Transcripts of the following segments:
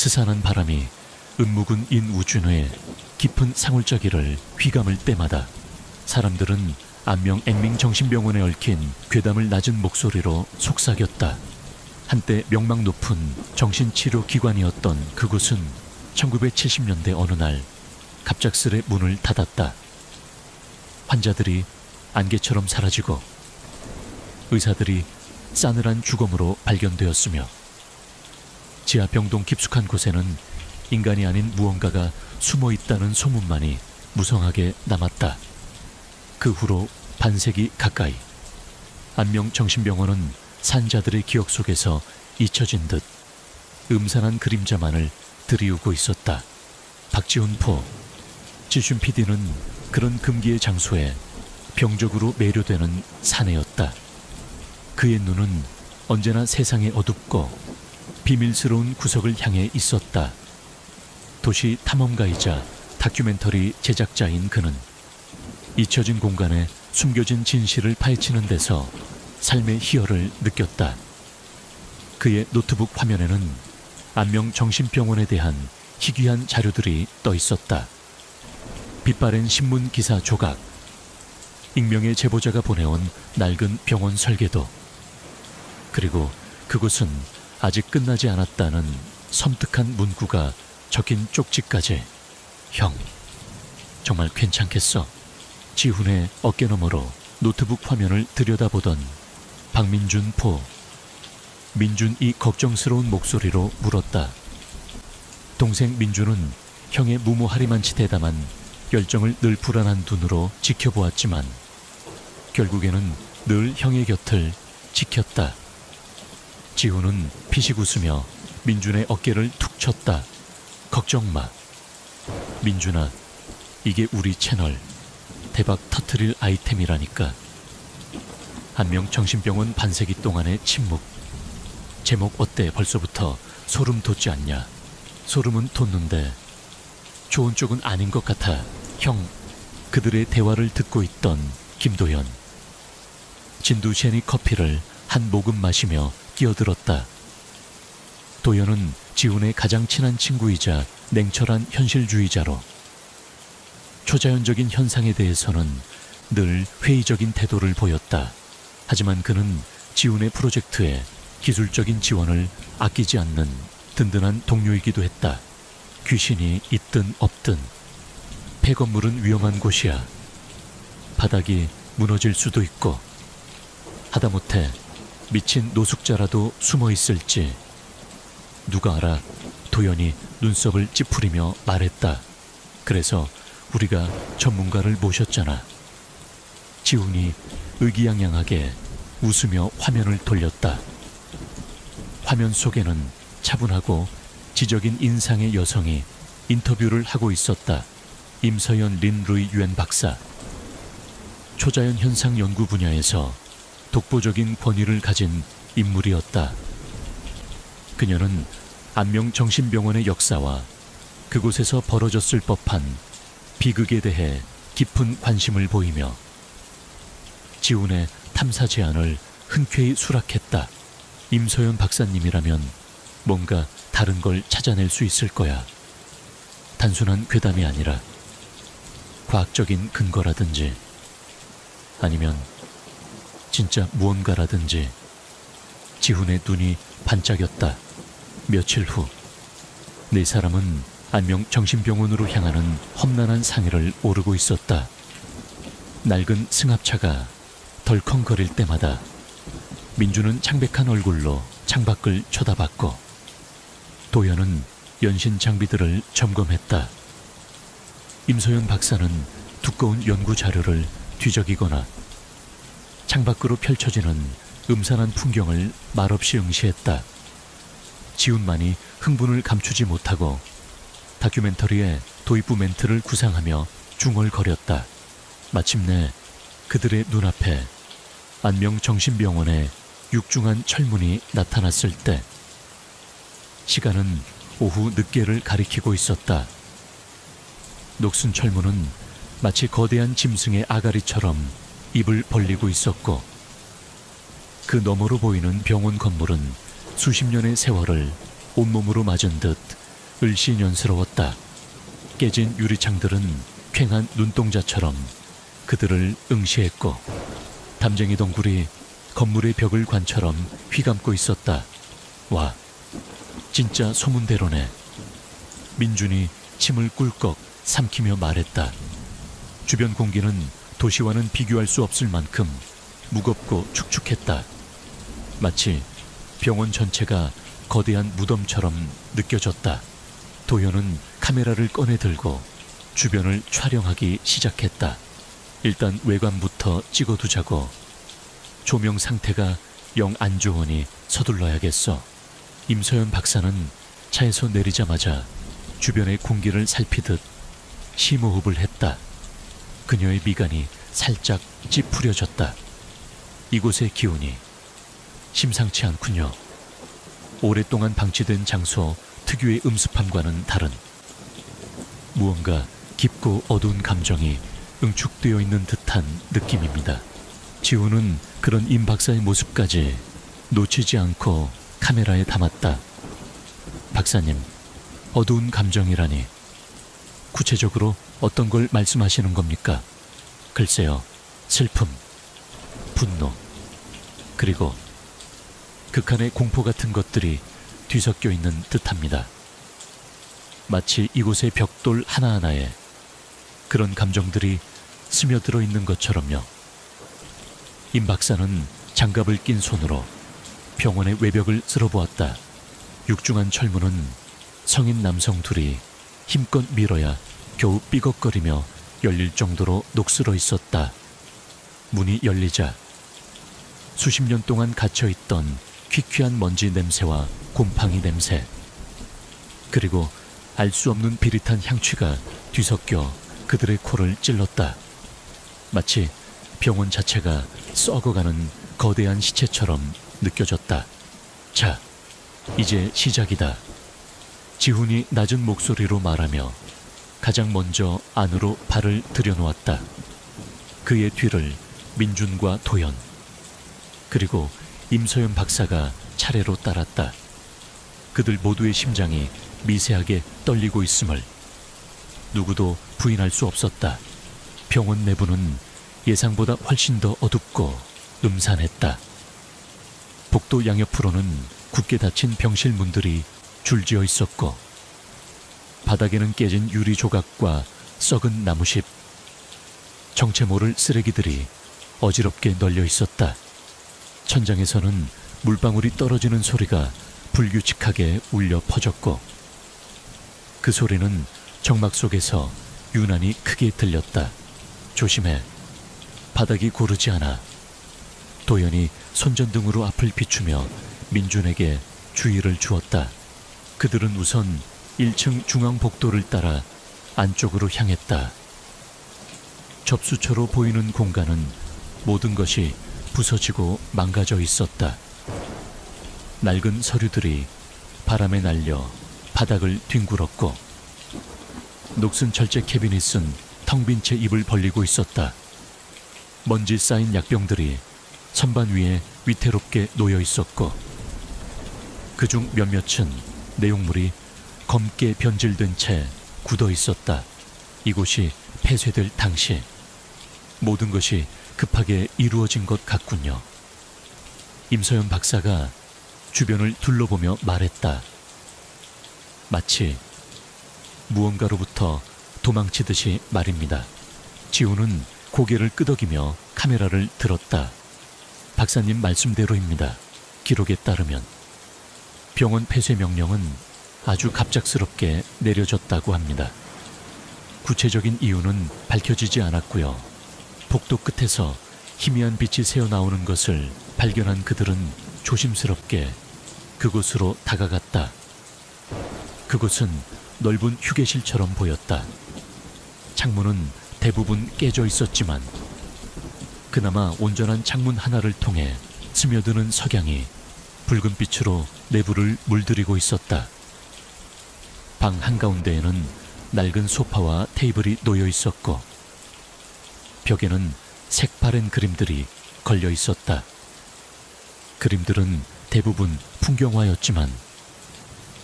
스산한 바람이 은묵은 인우준의 깊은 상울자기를 휘감을 때마다 사람들은 안명 앵민정신병원에 얽힌 괴담을 낮은 목소리로 속삭였다. 한때 명망 높은 정신치료기관이었던 그곳은 1970년대 어느 날 갑작스레 문을 닫았다. 환자들이 안개처럼 사라지고 의사들이 싸늘한 죽음으로 발견되었으며 지하병동 깊숙한 곳에는 인간이 아닌 무언가가 숨어 있다는 소문만이 무성하게 남았다. 그 후로 반세기 가까이 안명정신병원은 산자들의 기억 속에서 잊혀진 듯 음산한 그림자만을 들이우고 있었다. 박지훈 포, 지슌 PD는 그런 금기의 장소에 병적으로 매료되는 사내였다. 그의 눈은 언제나 세상의 어둡고 비밀스러운 구석을 향해 있었다. 도시 탐험가이자 다큐멘터리 제작자인 그는 잊혀진 공간에 숨겨진 진실을 파헤치는 데서 삶의 희열을 느꼈다. 그의 노트북 화면에는 안명정신병원에 대한 희귀한 자료들이 떠 있었다. 빛바랜 신문 기사 조각, 익명의 제보자가 보내온 낡은 병원 설계도, 그리고 그곳은 아직 끝나지 않았다는 섬뜩한 문구가 적힌 쪽지까지. 형, 정말 괜찮겠어? 지훈의 어깨너머로 노트북 화면을 들여다보던 박민준 포. 민준이 걱정스러운 목소리로 물었다. 동생 민준은 형의 무모하리만치 대담한 열정을 늘 불안한 눈으로 지켜보았지만 결국에는 늘 형의 곁을 지켰다. 지훈은 피식 웃으며 민준의 어깨를 툭 쳤다. 걱정 마. 민준아, 이게 우리 채널 대박 터트릴 아이템이라니까. 안명정신병원 반세기 동안의 침묵. 제목 어때? 벌써부터 소름 돋지 않냐? 소름은 돋는데 좋은 쪽은 아닌 것 같아. 형, 그들의 대화를 듣고 있던 김도현. 진두션이 커피를 한 모금 마시며 끼어들었다. 도현은 지훈의 가장 친한 친구이자 냉철한 현실주의자로 초자연적인 현상에 대해서는 늘 회의적인 태도를 보였다. 하지만 그는 지훈의 프로젝트에 기술적인 지원을 아끼지 않는 든든한 동료이기도 했다. 귀신이 있든 없든 폐건물은 위험한 곳이야. 바닥이 무너질 수도 있고 하다못해 미친 노숙자라도 숨어 있을지 누가 알아. 도연이 눈썹을 찌푸리며 말했다. 그래서 우리가 전문가를 모셨잖아. 지훈이 의기양양하게 웃으며 화면을 돌렸다. 화면 속에는 차분하고 지적인 인상의 여성이 인터뷰를 하고 있었다. 임서연 린루이 유엔 박사. 초자연 현상 연구 분야에서 독보적인 권위를 가진 인물이었다. 그녀는 안명정신병원의 역사와 그곳에서 벌어졌을 법한 비극에 대해 깊은 관심을 보이며 지훈의 탐사 제안을 흔쾌히 수락했다. 임서연 박사님이라면 뭔가 다른 걸 찾아낼 수 있을 거야. 단순한 괴담이 아니라 과학적인 근거라든지 아니면 진짜 무언가라든지. 지훈의 눈이 반짝였다. 며칠 후 네 사람은 안명정신병원으로 향하는 험난한 상해를 오르고 있었다. 낡은 승합차가 덜컹거릴 때마다 민주는 창백한 얼굴로 창밖을 쳐다봤고 도연은 연신 장비들을 점검했다. 임소연 박사는 두꺼운 연구 자료를 뒤적이거나 창밖으로 펼쳐지는 음산한 풍경을 말없이 응시했다. 지훈만이 흥분을 감추지 못하고 다큐멘터리의 도입부 멘트를 구상하며 중얼거렸다. 마침내 그들의 눈앞에 안명정신병원의 육중한 철문이 나타났을 때 시간은 오후 늦게를 가리키고 있었다. 녹슨 철문은 마치 거대한 짐승의 아가리처럼 입을 벌리고 있었고 그 너머로 보이는 병원 건물은 수십 년의 세월을 온몸으로 맞은 듯 을씨년스러웠다. 깨진 유리창들은 퀭한 눈동자처럼 그들을 응시했고 담쟁이 덩굴이 건물의 벽을 관처럼 휘감고 있었다. 와, 진짜 소문대로네. 민준이 침을 꿀꺽 삼키며 말했다. 주변 공기는 도시와는 비교할 수 없을 만큼 무겁고 축축했다. 마치 병원 전체가 거대한 무덤처럼 느껴졌다. 도현은 카메라를 꺼내 들고 주변을 촬영하기 시작했다. 일단 외관부터 찍어두자고. 조명 상태가 영 안 좋으니 서둘러야겠어. 임서연 박사는 차에서 내리자마자 주변의 공기를 살피듯 심호흡을 했다. 그녀의 미간이 살짝 찌푸려졌다. 이곳의 기운이 심상치 않군요. 오랫동안 방치된 장소 특유의 음습함과는 다른 무언가 깊고 어두운 감정이 응축되어 있는 듯한 느낌입니다. 지우는 그런 임 박사의 모습까지 놓치지 않고 카메라에 담았다. 박사님, 어두운 감정이라니 구체적으로 어떤 걸 말씀하시는 겁니까? 글쎄요, 슬픔, 분노, 그리고 극한의 공포 같은 것들이 뒤섞여 있는 듯합니다. 마치 이곳의 벽돌 하나하나에 그런 감정들이 스며들어 있는 것처럼요. 임 박사는 장갑을 낀 손으로 병원의 외벽을 쓸어보았다. 육중한 철문은 성인 남성 둘이 힘껏 밀어야 겨우 삐걱거리며 열릴 정도로 녹슬어 있었다. 문이 열리자 수십 년 동안 갇혀있던 퀴퀴한 먼지 냄새와 곰팡이 냄새, 그리고 알 수 없는 비릿한 향취가 뒤섞여 그들의 코를 찔렀다. 마치 병원 자체가 썩어가는 거대한 시체처럼 느껴졌다. 자, 이제 시작이다. 지훈이 낮은 목소리로 말하며 가장 먼저 안으로 발을 들여놓았다. 그의 뒤를 민준과 도연, 그리고 임서연 박사가 차례로 따랐다. 그들 모두의 심장이 미세하게 떨리고 있음을 누구도 부인할 수 없었다. 병원 내부는 예상보다 훨씬 더 어둡고 음산했다. 복도 양옆으로는 굳게 닫힌 병실 문들이 줄지어 있었고 바닥에는 깨진 유리 조각과 썩은 나무십, 정체 모를 쓰레기들이 어지럽게 널려 있었다. 천장에서는 물방울이 떨어지는 소리가 불규칙하게 울려 퍼졌고 그 소리는 정막 속에서 유난히 크게 들렸다. 조심해. 바닥이 고르지 않아. 도연이 손전등으로 앞을 비추며 민준에게 주의를 주었다. 그들은 우선 1층 중앙복도를 따라 안쪽으로 향했다. 접수처로 보이는 공간은 모든 것이 부서지고 망가져 있었다. 낡은 서류들이 바람에 날려 바닥을 뒹굴었고 녹슨 철제 캐비닛은 텅 빈 채 입을 벌리고 있었다. 먼지 쌓인 약병들이 선반 위에 위태롭게 놓여 있었고 그중 몇몇은 내용물이 검게 변질된 채 굳어 있었다. 이곳이 폐쇄될 당시 모든 것이 급하게 이루어진 것 같군요. 임서연 박사가 주변을 둘러보며 말했다. 마치 무언가로부터 도망치듯이 말입니다. 지우는 고개를 끄덕이며 카메라를 들었다. 박사님 말씀대로입니다. 기록에 따르면 병원 폐쇄 명령은 아주 갑작스럽게 내려졌다고 합니다. 구체적인 이유는 밝혀지지 않았고요. 복도 끝에서 희미한 빛이 새어나오는 것을 발견한 그들은 조심스럽게 그곳으로 다가갔다. 그곳은 넓은 휴게실처럼 보였다. 창문은 대부분 깨져 있었지만 그나마 온전한 창문 하나를 통해 스며드는 석양이 붉은 빛으로 내부를 물들이고 있었다. 방 한가운데에는 낡은 소파와 테이블이 놓여 있었고 벽에는 색바랜 그림들이 걸려 있었다. 그림들은 대부분 풍경화였지만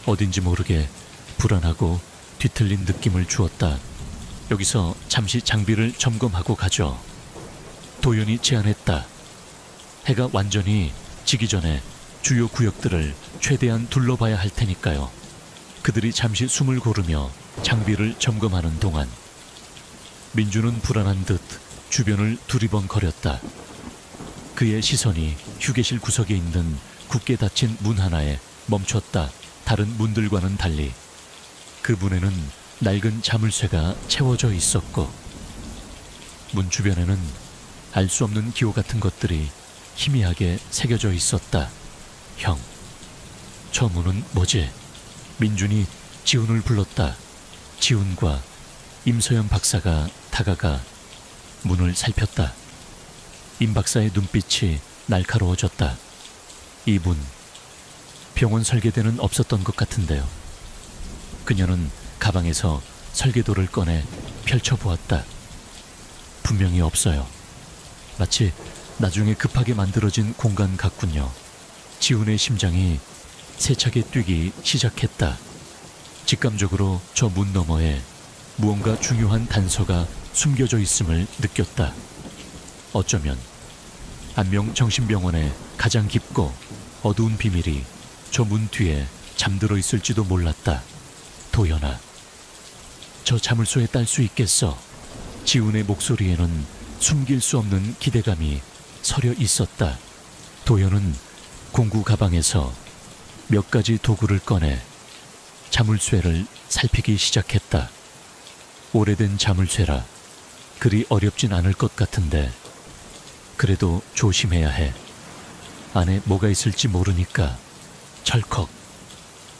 어딘지 모르게 불안하고 뒤틀린 느낌을 주었다. 여기서 잠시 장비를 점검하고 가죠. 도연이 제안했다. 해가 완전히 지기 전에 주요 구역들을 최대한 둘러봐야 할 테니까요. 그들이 잠시 숨을 고르며 장비를 점검하는 동안 민주는 불안한 듯 주변을 두리번거렸다. 그의 시선이 휴게실 구석에 있는 굳게 닫힌 문 하나에 멈췄다. 다른 문들과는 달리 그 문에는 낡은 자물쇠가 채워져 있었고 문 주변에는 알 수 없는 기호 같은 것들이 희미하게 새겨져 있었다. 형, 저 문은 뭐지? 민준이 지훈을 불렀다. 지훈과 임서연 박사가 다가가 문을 살폈다. 임 박사의 눈빛이 날카로워졌다. 이 문, 병원 설계대는 없었던 것 같은데요. 그녀는 가방에서 설계도를 꺼내 펼쳐보았다. 분명히 없어요. 마치 나중에 급하게 만들어진 공간 같군요. 지훈의 심장이 세차게 뛰기 시작했다. 직감적으로 저 문 너머에 무언가 중요한 단서가 숨겨져 있음을 느꼈다. 어쩌면 안명정신병원의 가장 깊고 어두운 비밀이 저 문 뒤에 잠들어 있을지도 몰랐다. 도연아, 저 자물쇠에 딸 수 있겠어. 지훈의 목소리에는 숨길 수 없는 기대감이 서려 있었다. 도연은 공구 가방에서 몇 가지 도구를 꺼내 자물쇠를 살피기 시작했다. 오래된 자물쇠라 그리 어렵진 않을 것 같은데 그래도 조심해야 해. 안에 뭐가 있을지 모르니까. 철컥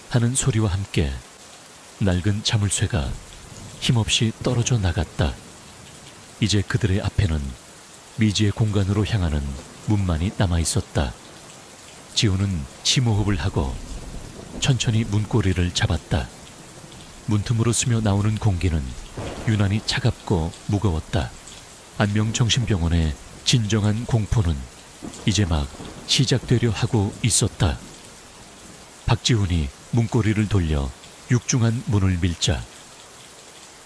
하는 소리와 함께 낡은 자물쇠가 힘없이 떨어져 나갔다. 이제 그들의 앞에는 미지의 공간으로 향하는 문만이 남아있었다. 지훈은 심호흡을 하고 천천히 문고리를 잡았다. 문틈으로 스며 나오는 공기는 유난히 차갑고 무거웠다. 안명정신병원의 진정한 공포는 이제 막 시작되려 하고 있었다. 박지훈이 문고리를 돌려 육중한 문을 밀자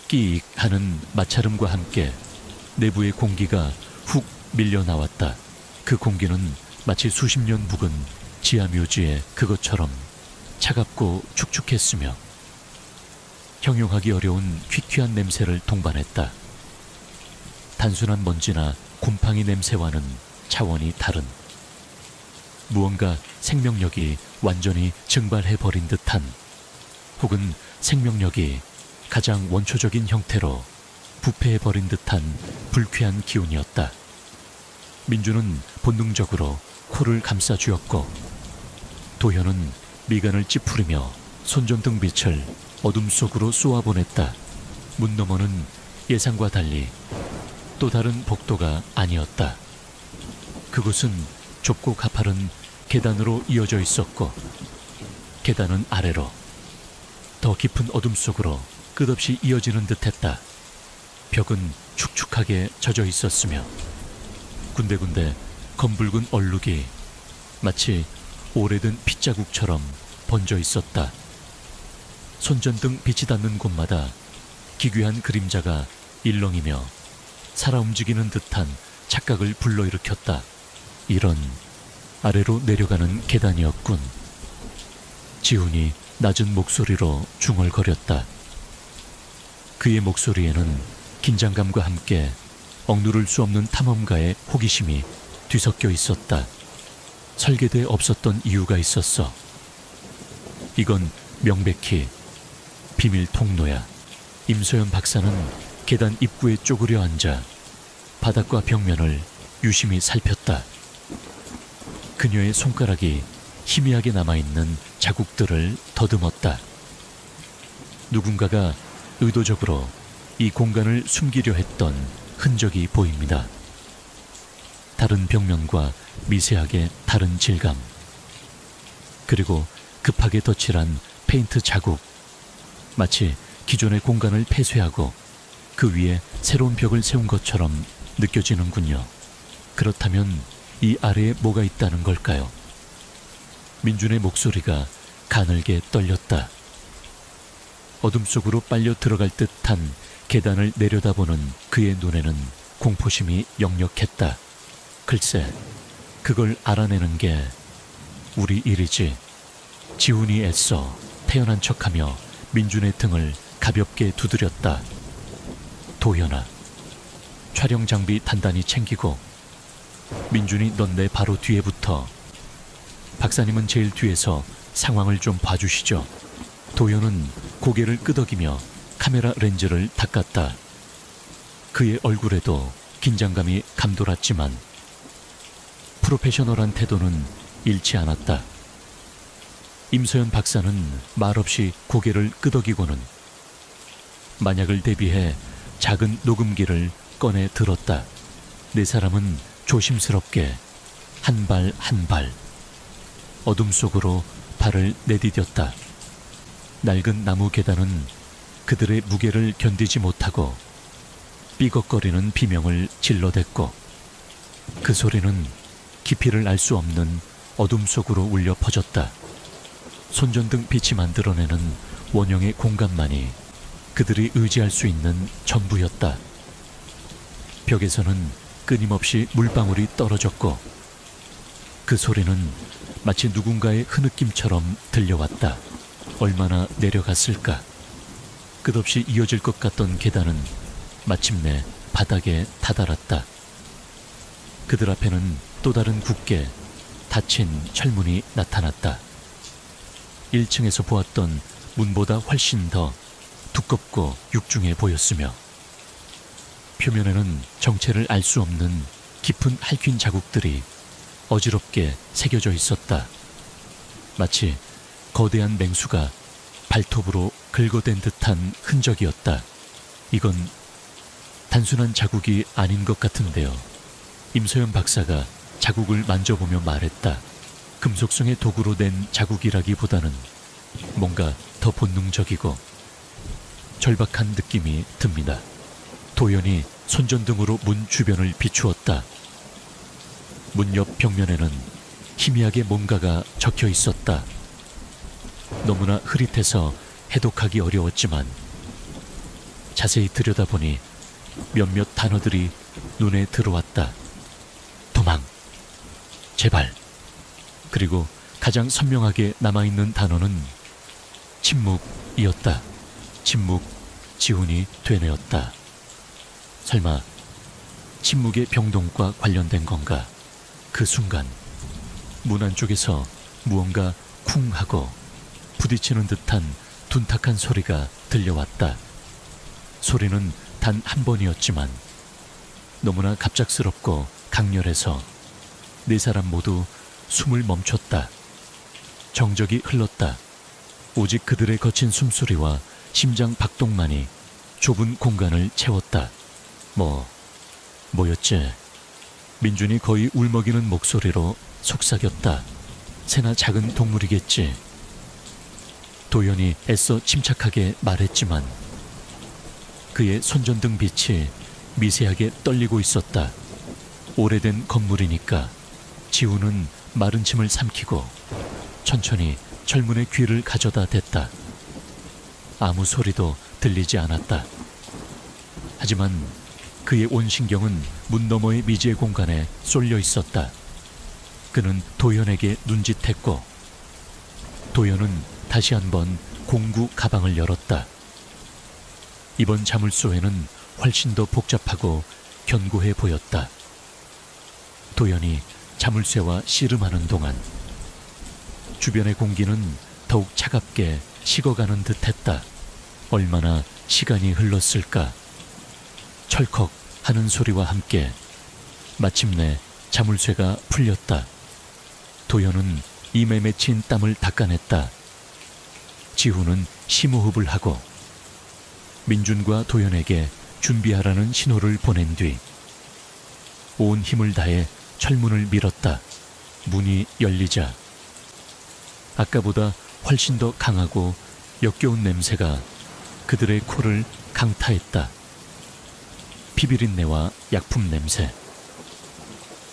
끼익 하는 마찰음과 함께 내부의 공기가 훅 밀려 나왔다. 그 공기는 마치 수십 년 묵은 지하묘지의 그것처럼 차갑고 축축했으며 형용하기 어려운 퀴퀴한 냄새를 동반했다. 단순한 먼지나 곰팡이 냄새와는 차원이 다른 무언가 생명력이 완전히 증발해버린 듯한 혹은 생명력이 가장 원초적인 형태로 부패해버린 듯한 불쾌한 기운이었다. 민주는 본능적으로 코를 감싸쥐었고 도현은 미간을 찌푸리며 손전등 빛을 어둠 속으로 쏘아보냈다. 문 너머는 예상과 달리 또 다른 복도가 아니었다. 그곳은 좁고 가파른 계단으로 이어져 있었고 계단은 아래로 더 깊은 어둠 속으로 끝없이 이어지는 듯했다. 벽은 축축하게 젖어 있었으며 군데군데 검붉은 얼룩이 마치 오래된 핏자국처럼 번져 있었다. 손전등 빛이 닿는 곳마다 기괴한 그림자가 일렁이며 살아 움직이는 듯한 착각을 불러일으켰다. 이런 아래로 내려가는 계단이었군. 지훈이 낮은 목소리로 중얼거렸다. 그의 목소리에는 긴장감과 함께 억누를 수 없는 탐험가의 호기심이 뒤섞여 있었다. 설계대에 없었던 이유가 있었어. 이건 명백히 비밀 통로야. 임소연 박사는 계단 입구에 쪼그려 앉아 바닥과 벽면을 유심히 살폈다. 그녀의 손가락이 희미하게 남아있는 자국들을 더듬었다. 누군가가 의도적으로 이 공간을 숨기려 했던 흔적이 보입니다. 다른 벽면과 미세하게 다른 질감, 그리고 급하게 덧칠한 페인트 자국, 마치 기존의 공간을 폐쇄하고 그 위에 새로운 벽을 세운 것처럼 느껴지는군요. 그렇다면 이 아래에 뭐가 있다는 걸까요? 민준의 목소리가 가늘게 떨렸다. 어둠 속으로 빨려 들어갈 듯한 계단을 내려다보는 그의 눈에는 공포심이 역력했다. 글쎄, 그걸 알아내는 게 우리 일이지. 지훈이 애써 태연한 척하며 민준의 등을 가볍게 두드렸다. 도연아, 촬영 장비 단단히 챙기고. 민준이 넌 내 바로 뒤에 붙어. 박사님은 제일 뒤에서 상황을 좀 봐주시죠. 도연은 고개를 끄덕이며 카메라 렌즈를 닦았다. 그의 얼굴에도 긴장감이 감돌았지만 프로페셔널한 태도는 잃지 않았다. 임서연 박사는 말없이 고개를 끄덕이고는 만약을 대비해 작은 녹음기를 꺼내 들었다. 네 사람은 조심스럽게 한 발 한 발 어둠 속으로 발을 내디뎠다. 낡은 나무 계단은 그들의 무게를 견디지 못하고 삐걱거리는 비명을 질러댔고 그 소리는 깊이를 알 수 없는 어둠 속으로 울려 퍼졌다. 손전등 빛이 만들어내는 원형의 공간만이 그들이 의지할 수 있는 전부였다. 벽에서는 끊임없이 물방울이 떨어졌고 그 소리는 마치 누군가의 흐느낌처럼 들려왔다. 얼마나 내려갔을까? 끝없이 이어질 것 같던 계단은 마침내 바닥에 다다랐다. 그들 앞에는 또 다른 굳게 닫힌 철문이 나타났다. 1층에서 보았던 문보다 훨씬 더 두껍고 육중해 보였으며 표면에는 정체를 알 수 없는 깊은 핥힌 자국들이 어지럽게 새겨져 있었다. 마치 거대한 맹수가 발톱으로 긁어댄 듯한 흔적이었다. 이건 단순한 자국이 아닌 것 같은데요. 임서연 박사가 자국을 만져보며 말했다. 금속성의 도구로 낸 자국이라기보다는 뭔가 더 본능적이고 절박한 느낌이 듭니다. 도연이 손전등으로 문 주변을 비추었다. 문 옆 벽면에는 희미하게 뭔가가 적혀 있었다. 너무나 흐릿해서 해독하기 어려웠지만 자세히 들여다보니 몇몇 단어들이 눈에 들어왔다. 도망, 제발. 그리고 가장 선명하게 남아있는 단어는 침묵이었다. 침묵, 지훈이 되뇌었다. 설마 침묵의 병동과 관련된 건가? 그 순간 문 안쪽에서 무언가 쿵 하고 부딪히는 듯한 둔탁한 소리가 들려왔다. 소리는 단 한 번이었지만 너무나 갑작스럽고 강렬해서 네 사람 모두 숨을 멈췄다. 정적이 흘렀다. 오직 그들의 거친 숨소리와 심장 박동만이 좁은 공간을 채웠다. 뭐였지? 민준이 거의 울먹이는 목소리로 속삭였다. 새나 작은 동물이겠지. 도연이 애써 침착하게 말했지만 그의 손전등 빛이 미세하게 떨리고 있었다. 오래된 건물이니까 지훈은 마른 침을 삼키고 천천히 철문의 귀를 가져다 댔다. 아무 소리도 들리지 않았다. 하지만 그의 온 신경은 문 너머의 미지의 공간에 쏠려 있었다. 그는 도연에게 눈짓했고 도연은 다시 한번 공구 가방을 열었다. 이번 자물쇠에는 훨씬 더 복잡하고 견고해 보였다. 도연이 자물쇠와 씨름하는 동안 주변의 공기는 더욱 차갑게 식어가는 듯했다. 얼마나 시간이 흘렀을까? 철컥 하는 소리와 함께 마침내 자물쇠가 풀렸다. 도연은 입에 맺힌 땀을 닦아냈다. 지훈은 심호흡을 하고 민준과 도연에게 준비하라는 신호를 보낸 뒤 온 힘을 다해 철문을 밀었다. 문이 열리자 아까보다 훨씬 더 강하고 역겨운 냄새가 그들의 코를 강타했다. 피비린내와 약품 냄새,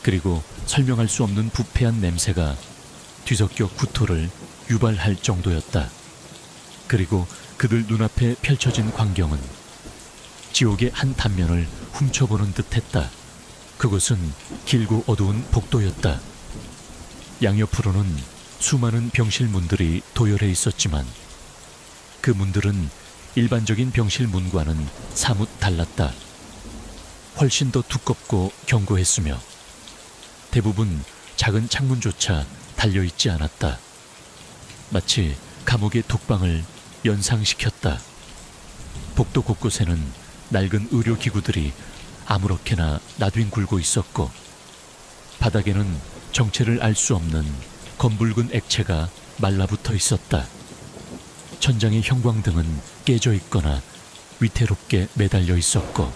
그리고 설명할 수 없는 부패한 냄새가 뒤섞여 구토를 유발할 정도였다. 그리고 그 그들 눈앞에 펼쳐진 광경은 지옥의 한 단면을 훔쳐보는 듯했다. 그곳은 길고 어두운 복도였다. 양옆으로는 수많은 병실 문들이 도열해 있었지만 그 문들은 일반적인 병실 문과는 사뭇 달랐다. 훨씬 더 두껍고 견고했으며 대부분 작은 창문조차 달려있지 않았다. 마치 감옥의 독방을 연상시켰다. 복도 곳곳에는 낡은 의료기구들이 아무렇게나 나뒹굴고 있었고 바닥에는 정체를 알 수 없는 검붉은 액체가 말라붙어 있었다. 천장의 형광등은 깨져 있거나 위태롭게 매달려 있었고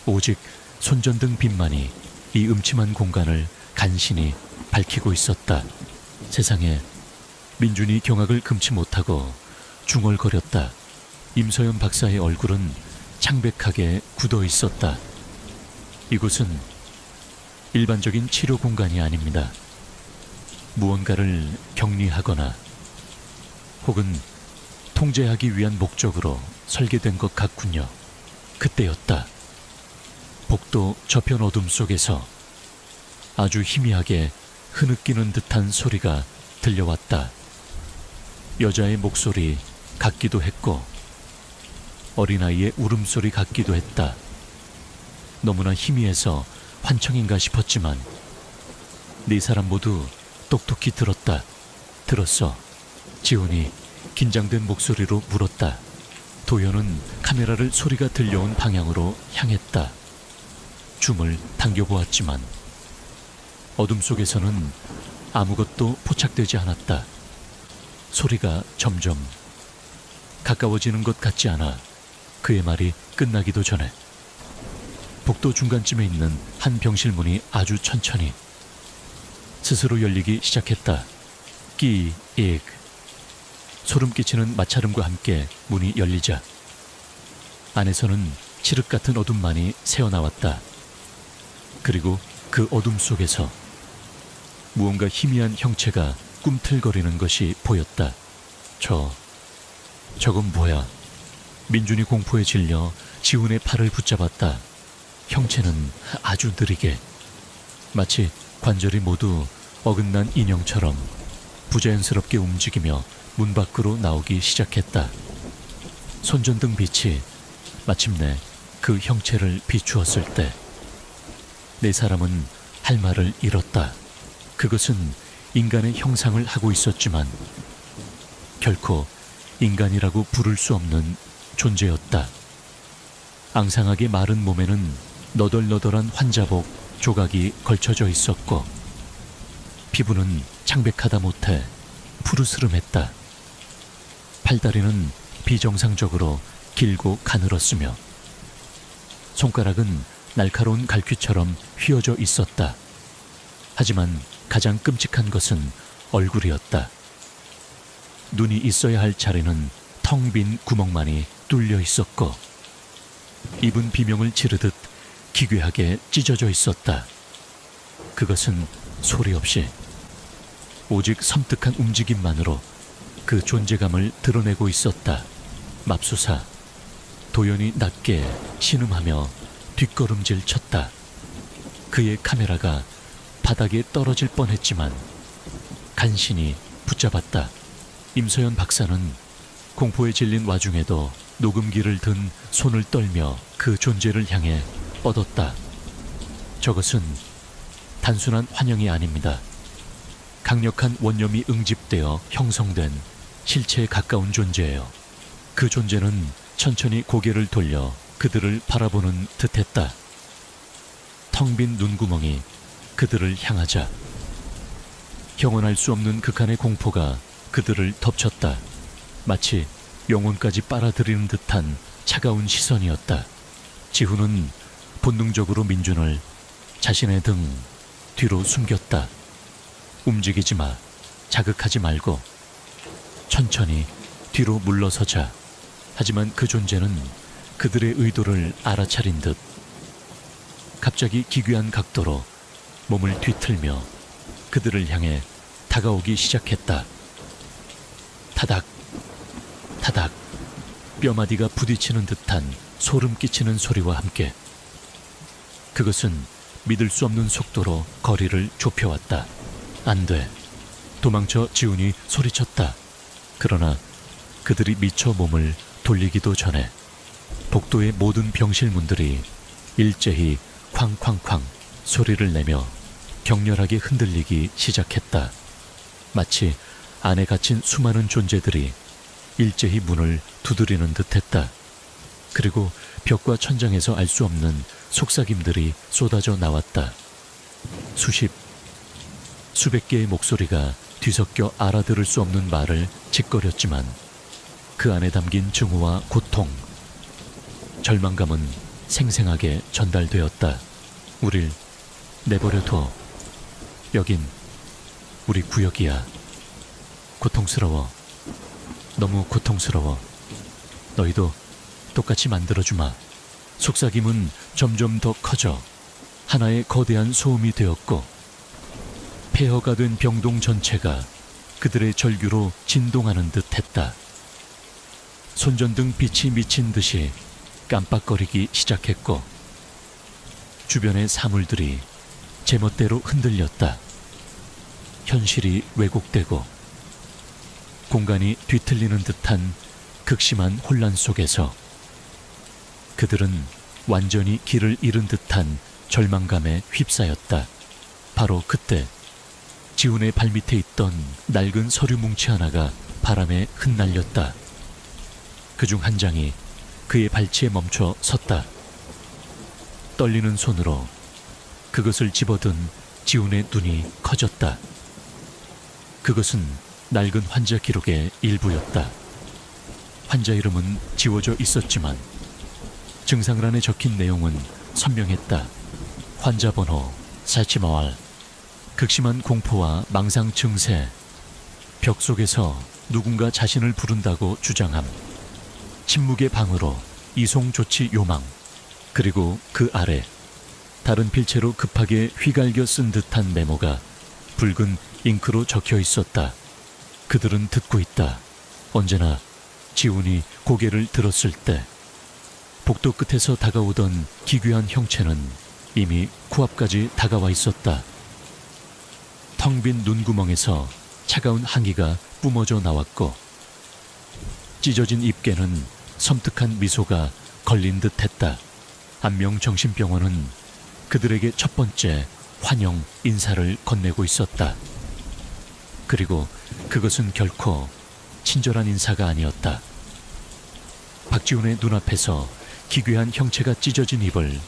오직 손전등 빛만이 이 음침한 공간을 간신히 밝히고 있었다. 세상에, 민준이 경악을 금치 못하고 중얼거렸다. 임서연 박사의 얼굴은 창백하게 굳어 있었다. 이곳은 일반적인 치료 공간이 아닙니다. 무언가를 격리하거나 혹은 통제하기 위한 목적으로 설계된 것 같군요. 그때였다. 복도 저편 어둠 속에서 아주 희미하게 흐느끼는 듯한 소리가 들려왔다. 여자의 목소리 같기도 했고 어린아이의 울음소리 같기도 했다. 너무나 희미해서 환청인가 싶었지만 네 사람 모두 똑똑히 들었어. 지훈이 긴장된 목소리로 물었다. 도연은 카메라를 소리가 들려온 방향으로 향했다. 줌을 당겨보았지만 어둠 속에서는 아무것도 포착되지 않았다. 소리가 점점 가까워지는 것 같지 않아 그의 말이 끝나기도 전에 복도 중간쯤에 있는 한 병실 문이 아주 천천히 스스로 열리기 시작했다. 끼익. 소름 끼치는 마찰음과 함께 문이 열리자 안에서는 칠흑 같은 어둠만이 새어나왔다. 그리고 그 어둠 속에서 무언가 희미한 형체가 꿈틀거리는 것이 보였다. 저건 뭐야? 민준이 공포에 질려 지훈의 팔을 붙잡았다. 형체는 아주 느리게 마치 관절이 모두 어긋난 인형처럼 부자연스럽게 움직이며 문 밖으로 나오기 시작했다. 손전등 빛이 마침내 그 형체를 비추었을 때 네 사람은 할 말을 잃었다. 그것은 인간의 형상을 하고 있었지만 결코 인간이라고 부를 수 없는 존재였다. 앙상하게 마른 몸에는 너덜너덜한 환자복 조각이 걸쳐져 있었고 피부는 창백하다 못해 푸르스름했다. 팔다리는 비정상적으로 길고 가늘었으며 손가락은 날카로운 갈퀴처럼 휘어져 있었다. 하지만 가장 끔찍한 것은 얼굴이었다. 눈이 있어야 할 자리는 텅 빈 구멍만이 뚫려 있었고 입은 비명을 지르듯 기괴하게 찢어져 있었다. 그것은 소리 없이 오직 섬뜩한 움직임만으로 그 존재감을 드러내고 있었다. 맙소사, 도연이 낮게 신음하며 뒷걸음질 쳤다. 그의 카메라가 바닥에 떨어질 뻔했지만 간신히 붙잡았다. 임서연 박사는 공포에 질린 와중에도 녹음기를 든 손을 떨며 그 존재를 향해 뻗었다. 저것은 단순한 환영이 아닙니다. 강력한 원념이 응집되어 형성된 실체에 가까운 존재예요. 그 존재는 천천히 고개를 돌려 그들을 바라보는 듯했다. 텅 빈 눈구멍이 그들을 향하자 형언할 수 없는 극한의 공포가 그들을 덮쳤다. 마치 영혼까지 빨아들이는 듯한 차가운 시선이었다. 지훈은 본능적으로 민준을 자신의 등 뒤로 숨겼다. 움직이지 마, 자극하지 말고 천천히 뒤로 물러서자. 하지만 그 존재는 그들의 의도를 알아차린 듯 갑자기 기괴한 각도로 몸을 뒤틀며 그들을 향해 다가오기 시작했다. 타닥, 타닥. 뼈마디가 부딪히는 듯한 소름 끼치는 소리와 함께 그것은 믿을 수 없는 속도로 거리를 좁혀왔다. 안 돼. 도망쳐 지훈이 소리쳤다. 그러나 그들이 미처 몸을 돌리기도 전에 복도의 모든 병실문들이 일제히 쾅쾅쾅 소리를 내며 격렬하게 흔들리기 시작했다. 마치 안에 갇힌 수많은 존재들이 일제히 문을 두드리는 듯했다. 그리고 벽과 천장에서 알 수 없는 속삭임들이 쏟아져 나왔다. 수백 개의 목소리가 뒤섞여 알아들을 수 없는 말을 짓거렸지만 그 안에 담긴 증오와 고통, 절망감은 생생하게 전달되었다. 우릴 내버려둬. 여긴 우리 구역이야. 고통스러워. 너무 고통스러워. 너희도 똑같이 만들어주마. 속삭임은 점점 더 커져 하나의 거대한 소음이 되었고 폐허가 된 병동 전체가 그들의 절규로 진동하는 듯 했다. 손전등 빛이 미친 듯이 깜빡거리기 시작했고 주변의 사물들이 제멋대로 흔들렸다. 현실이 왜곡되고 공간이 뒤틀리는 듯한 극심한 혼란 속에서 그들은 완전히 길을 잃은 듯한 절망감에 휩싸였다. 바로 그때 지훈의 발밑에 있던 낡은 서류 뭉치 하나가 바람에 흩날렸다. 그중 한 장이 그의 발치에 멈춰 섰다. 떨리는 손으로 그것을 집어든 지훈의 눈이 커졌다. 그것은 낡은 환자 기록의 일부였다. 환자 이름은 지워져 있었지만 증상란에 적힌 내용은 선명했다. 환자 번호 사치마왈. 극심한 공포와 망상 증세. 벽 속에서 누군가 자신을 부른다고 주장함. 침묵의 방으로 이송 조치 요망. 그리고 그 아래 다른 필체로 급하게 휘갈겨 쓴 듯한 메모가 붉은 잉크로 적혀 있었다. 그들은 듣고 있다. 언제나 지훈이 고개를 들었을 때 복도 끝에서 다가오던 기괴한 형체는 이미 코앞까지 다가와 있었다. 텅 빈 눈구멍에서 차가운 항기가 뿜어져 나왔고 찢어진 입계는 섬뜩한 미소가 걸린 듯했다. 안명정신병원은 그들에게 첫 번째 환영 인사를 건네고 있었다. 그리고 그것은 결코 친절한 인사가 아니었다. 박지훈의 눈앞에서 기괴한 형체가 찢어진 입을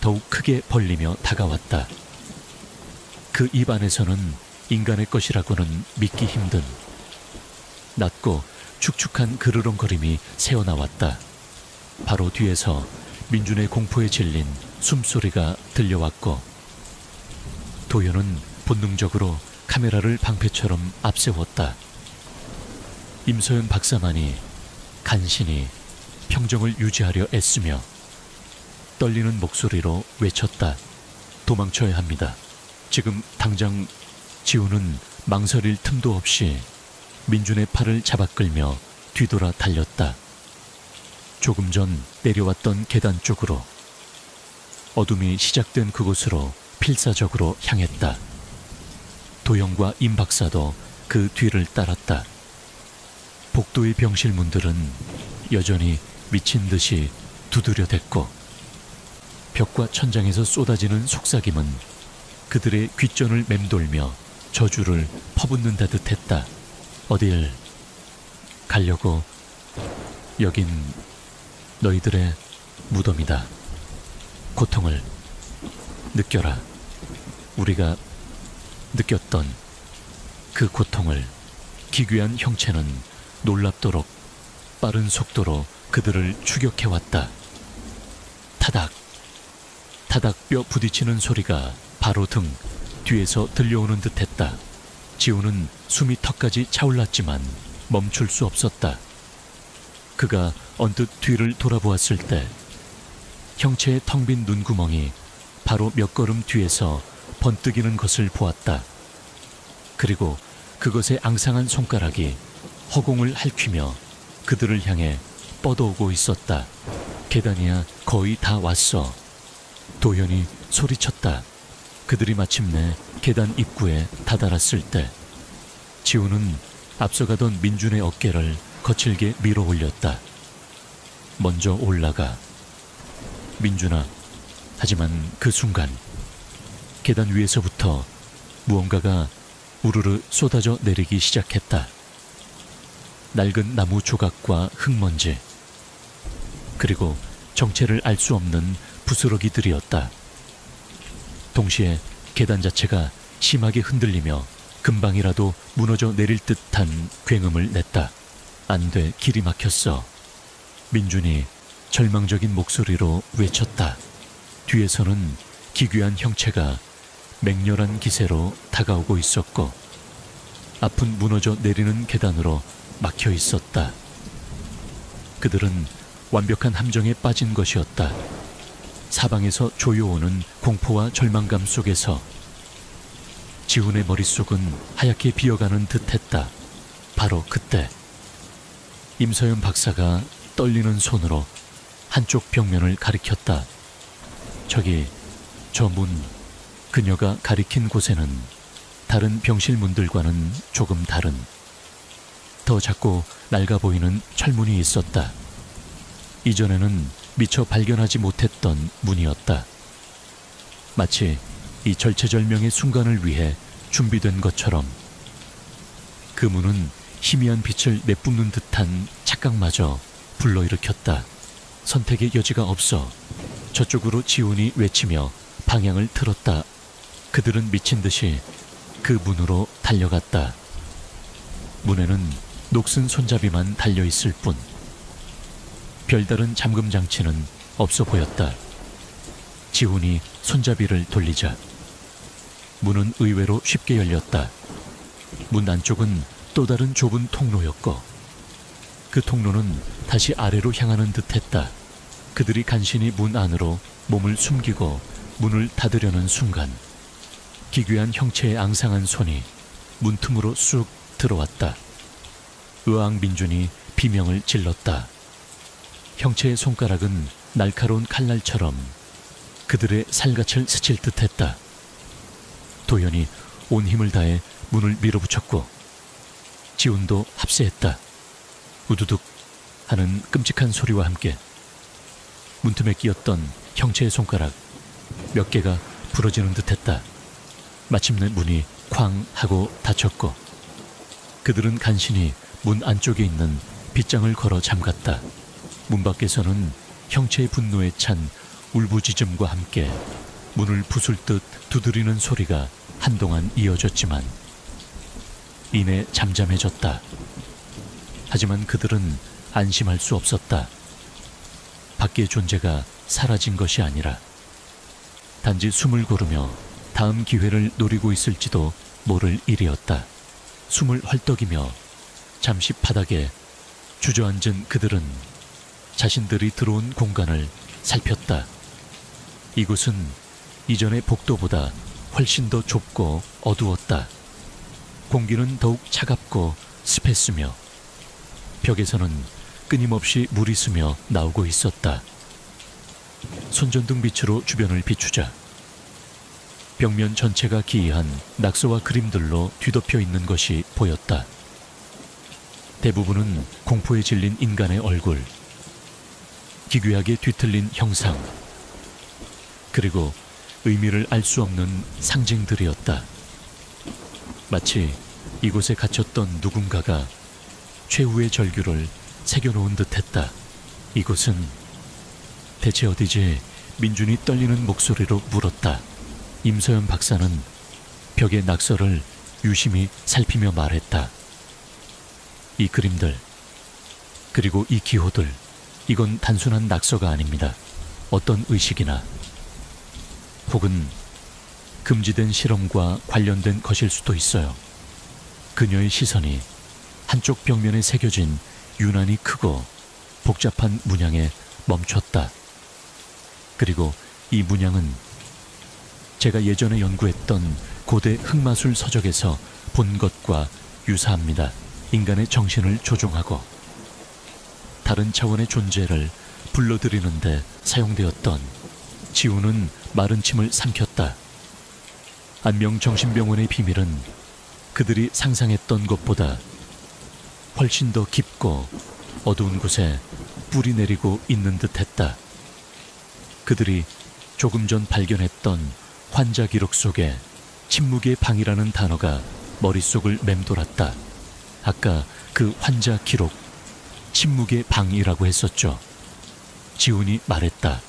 더욱 크게 벌리며 다가왔다. 그 입 안에서는 인간의 것이라고는 믿기 힘든 낮고 축축한 그르렁거림이 새어나왔다. 바로 뒤에서 민준의 공포에 질린 숨소리가 들려왔고 도연은 본능적으로 카메라를 방패처럼 앞세웠다. 임서연 박사만이 간신히 평정을 유지하려 애쓰며 떨리는 목소리로 외쳤다. 도망쳐야 합니다. 지금 당장. 지훈은 망설일 틈도 없이 민준의 팔을 잡아끌며 뒤돌아 달렸다. 조금 전 내려왔던 계단 쪽으로 어둠이 시작된 그곳으로 필사적으로 향했다. 도영과 임 박사도 그 뒤를 따랐다. 복도의 병실 문들은 여전히 미친 듯이 두드려댔고 벽과 천장에서 쏟아지는 속삭임은 그들의 귓전을 맴돌며 저주를 퍼붓는다 듯했다. 어딜 가려고? 여긴 너희들의 무덤이다. 고통을 느껴라. 우리가 느꼈던 그 고통을. 기괴한 형체는 놀랍도록 빠른 속도로 그들을 추격해왔다. 타닥, 타닥 뼈 부딪히는 소리가 바로 등 뒤에서 들려오는 듯했다. 지훈은 숨이 턱까지 차올랐지만 멈출 수 없었다. 그가 언뜻 뒤를 돌아보았을 때 형체의 텅 빈 눈구멍이 바로 몇 걸음 뒤에서 번뜩이는 것을 보았다. 그리고 그것의 앙상한 손가락이 허공을 핥히며 그들을 향해 뻗어오고 있었다. 계단이야 거의 다 왔어. 도현이 소리쳤다. 그들이 마침내 계단 입구에 다다랐을 때 지우는 앞서가던 민준의 어깨를 거칠게 밀어 올렸다. 먼저 올라가. 민준아. 하지만 그 순간 계단 위에서부터 무언가가 우르르 쏟아져 내리기 시작했다. 낡은 나무 조각과 흙먼지, 그리고 정체를 알 수 없는 부스러기들이었다. 동시에 계단 자체가 심하게 흔들리며 금방이라도 무너져 내릴 듯한 굉음을 냈다. 안 돼, 길이 막혔어. 민준이 절망적인 목소리로 외쳤다. 뒤에서는 기괴한 형체가 맹렬한 기세로 다가오고 있었고 앞은 무너져 내리는 계단으로 막혀 있었다. 그들은 완벽한 함정에 빠진 것이었다. 사방에서 조여오는 공포와 절망감 속에서 지훈의 머릿속은 하얗게 비어가는 듯했다. 바로 그때 임서연 박사가 떨리는 손으로 한쪽 벽면을 가리켰다. 저기 저 문, 그녀가 가리킨 곳에는 다른 병실 문들과는 조금 다른 더 작고 낡아 보이는 철문이 있었다. 이전에는 미처 발견하지 못했던 문이었다. 마치 이 절체절명의 순간을 위해 준비된 것처럼 그 문은 희미한 빛을 내뿜는 듯한 착각마저 불러일으켰다. 선택의 여지가 없어. 저쪽으로 지훈이 외치며 방향을 틀었다. 그들은 미친 듯이 그 문으로 달려갔다. 문에는 녹슨 손잡이만 달려있을 뿐 별다른 잠금 장치는 없어 보였다. 지훈이 손잡이를 돌리자 문은 의외로 쉽게 열렸다. 문 안쪽은 또 다른 좁은 통로였고 그 통로는 다시 아래로 향하는 듯했다. 그들이 간신히 문 안으로 몸을 숨기고 문을 닫으려는 순간 기괴한 형체의 앙상한 손이 문틈으로 쑥 들어왔다. 의학 민준이 비명을 질렀다. 형체의 손가락은 날카로운 칼날처럼 그들의 살갗을 스칠 듯했다. 도연이 온 힘을 다해 문을 밀어붙였고 지훈도 합세했다. 우두둑 하는 끔찍한 소리와 함께 문틈에 끼었던 형체의 손가락 몇 개가 부러지는 듯했다. 마침내 문이 쾅 하고 닫혔고 그들은 간신히 문 안쪽에 있는 빗장을 걸어 잠갔다. 문 밖에서는 형체의 분노에 찬 울부짖음과 함께 문을 부술 듯 두드리는 소리가 한동안 이어졌지만 이내 잠잠해졌다. 하지만 그들은 안심할 수 없었다. 밖의 존재가 사라진 것이 아니라 단지 숨을 고르며 다음 기회를 노리고 있을지도 모를 일이었다. 숨을 헐떡이며 잠시 바닥에 주저앉은 그들은 자신들이 들어온 공간을 살폈다. 이곳은 이전의 복도보다 훨씬 더 좁고 어두웠다. 공기는 더욱 차갑고 습했으며 벽에서는 끊임없이 물이 스며 나오고 있었다. 손전등 빛으로 주변을 비추자 벽면 전체가 기이한 낙서와 그림들로 뒤덮여 있는 것이 보였다. 대부분은 공포에 질린 인간의 얼굴, 기괴하게 뒤틀린 형상, 그리고 의미를 알 수 없는 상징들이었다. 마치 이곳에 갇혔던 누군가가 최후의 절규를 새겨놓은 듯했다. 이곳은 대체 어디지? 민준이 떨리는 목소리로 물었다. 임서연 박사는 벽의 낙서를 유심히 살피며 말했다. 이 그림들, 그리고 이 기호들, 이건 단순한 낙서가 아닙니다. 어떤 의식이나 혹은 금지된 실험과 관련된 것일 수도 있어요. 그녀의 시선이 한쪽 벽면에 새겨진 유난히 크고 복잡한 문양에 멈췄다. 그리고 이 문양은 제가 예전에 연구했던 고대 흑마술 서적에서 본 것과 유사합니다. 인간의 정신을 조종하고 다른 차원의 존재를 불러들이는데 사용되었던 지우는 마른 침을 삼켰다. 안명정신병원의 비밀은 그들이 상상했던 것보다 훨씬 더 깊고 어두운 곳에 뿌리 내리고 있는 듯했다. 그들이 조금 전 발견했던 환자 기록 속에 침묵의 방이라는 단어가 머릿속을 맴돌았다. 아까 그 환자 기록, 침묵의 방이라고 했었죠. 지훈이 말했다.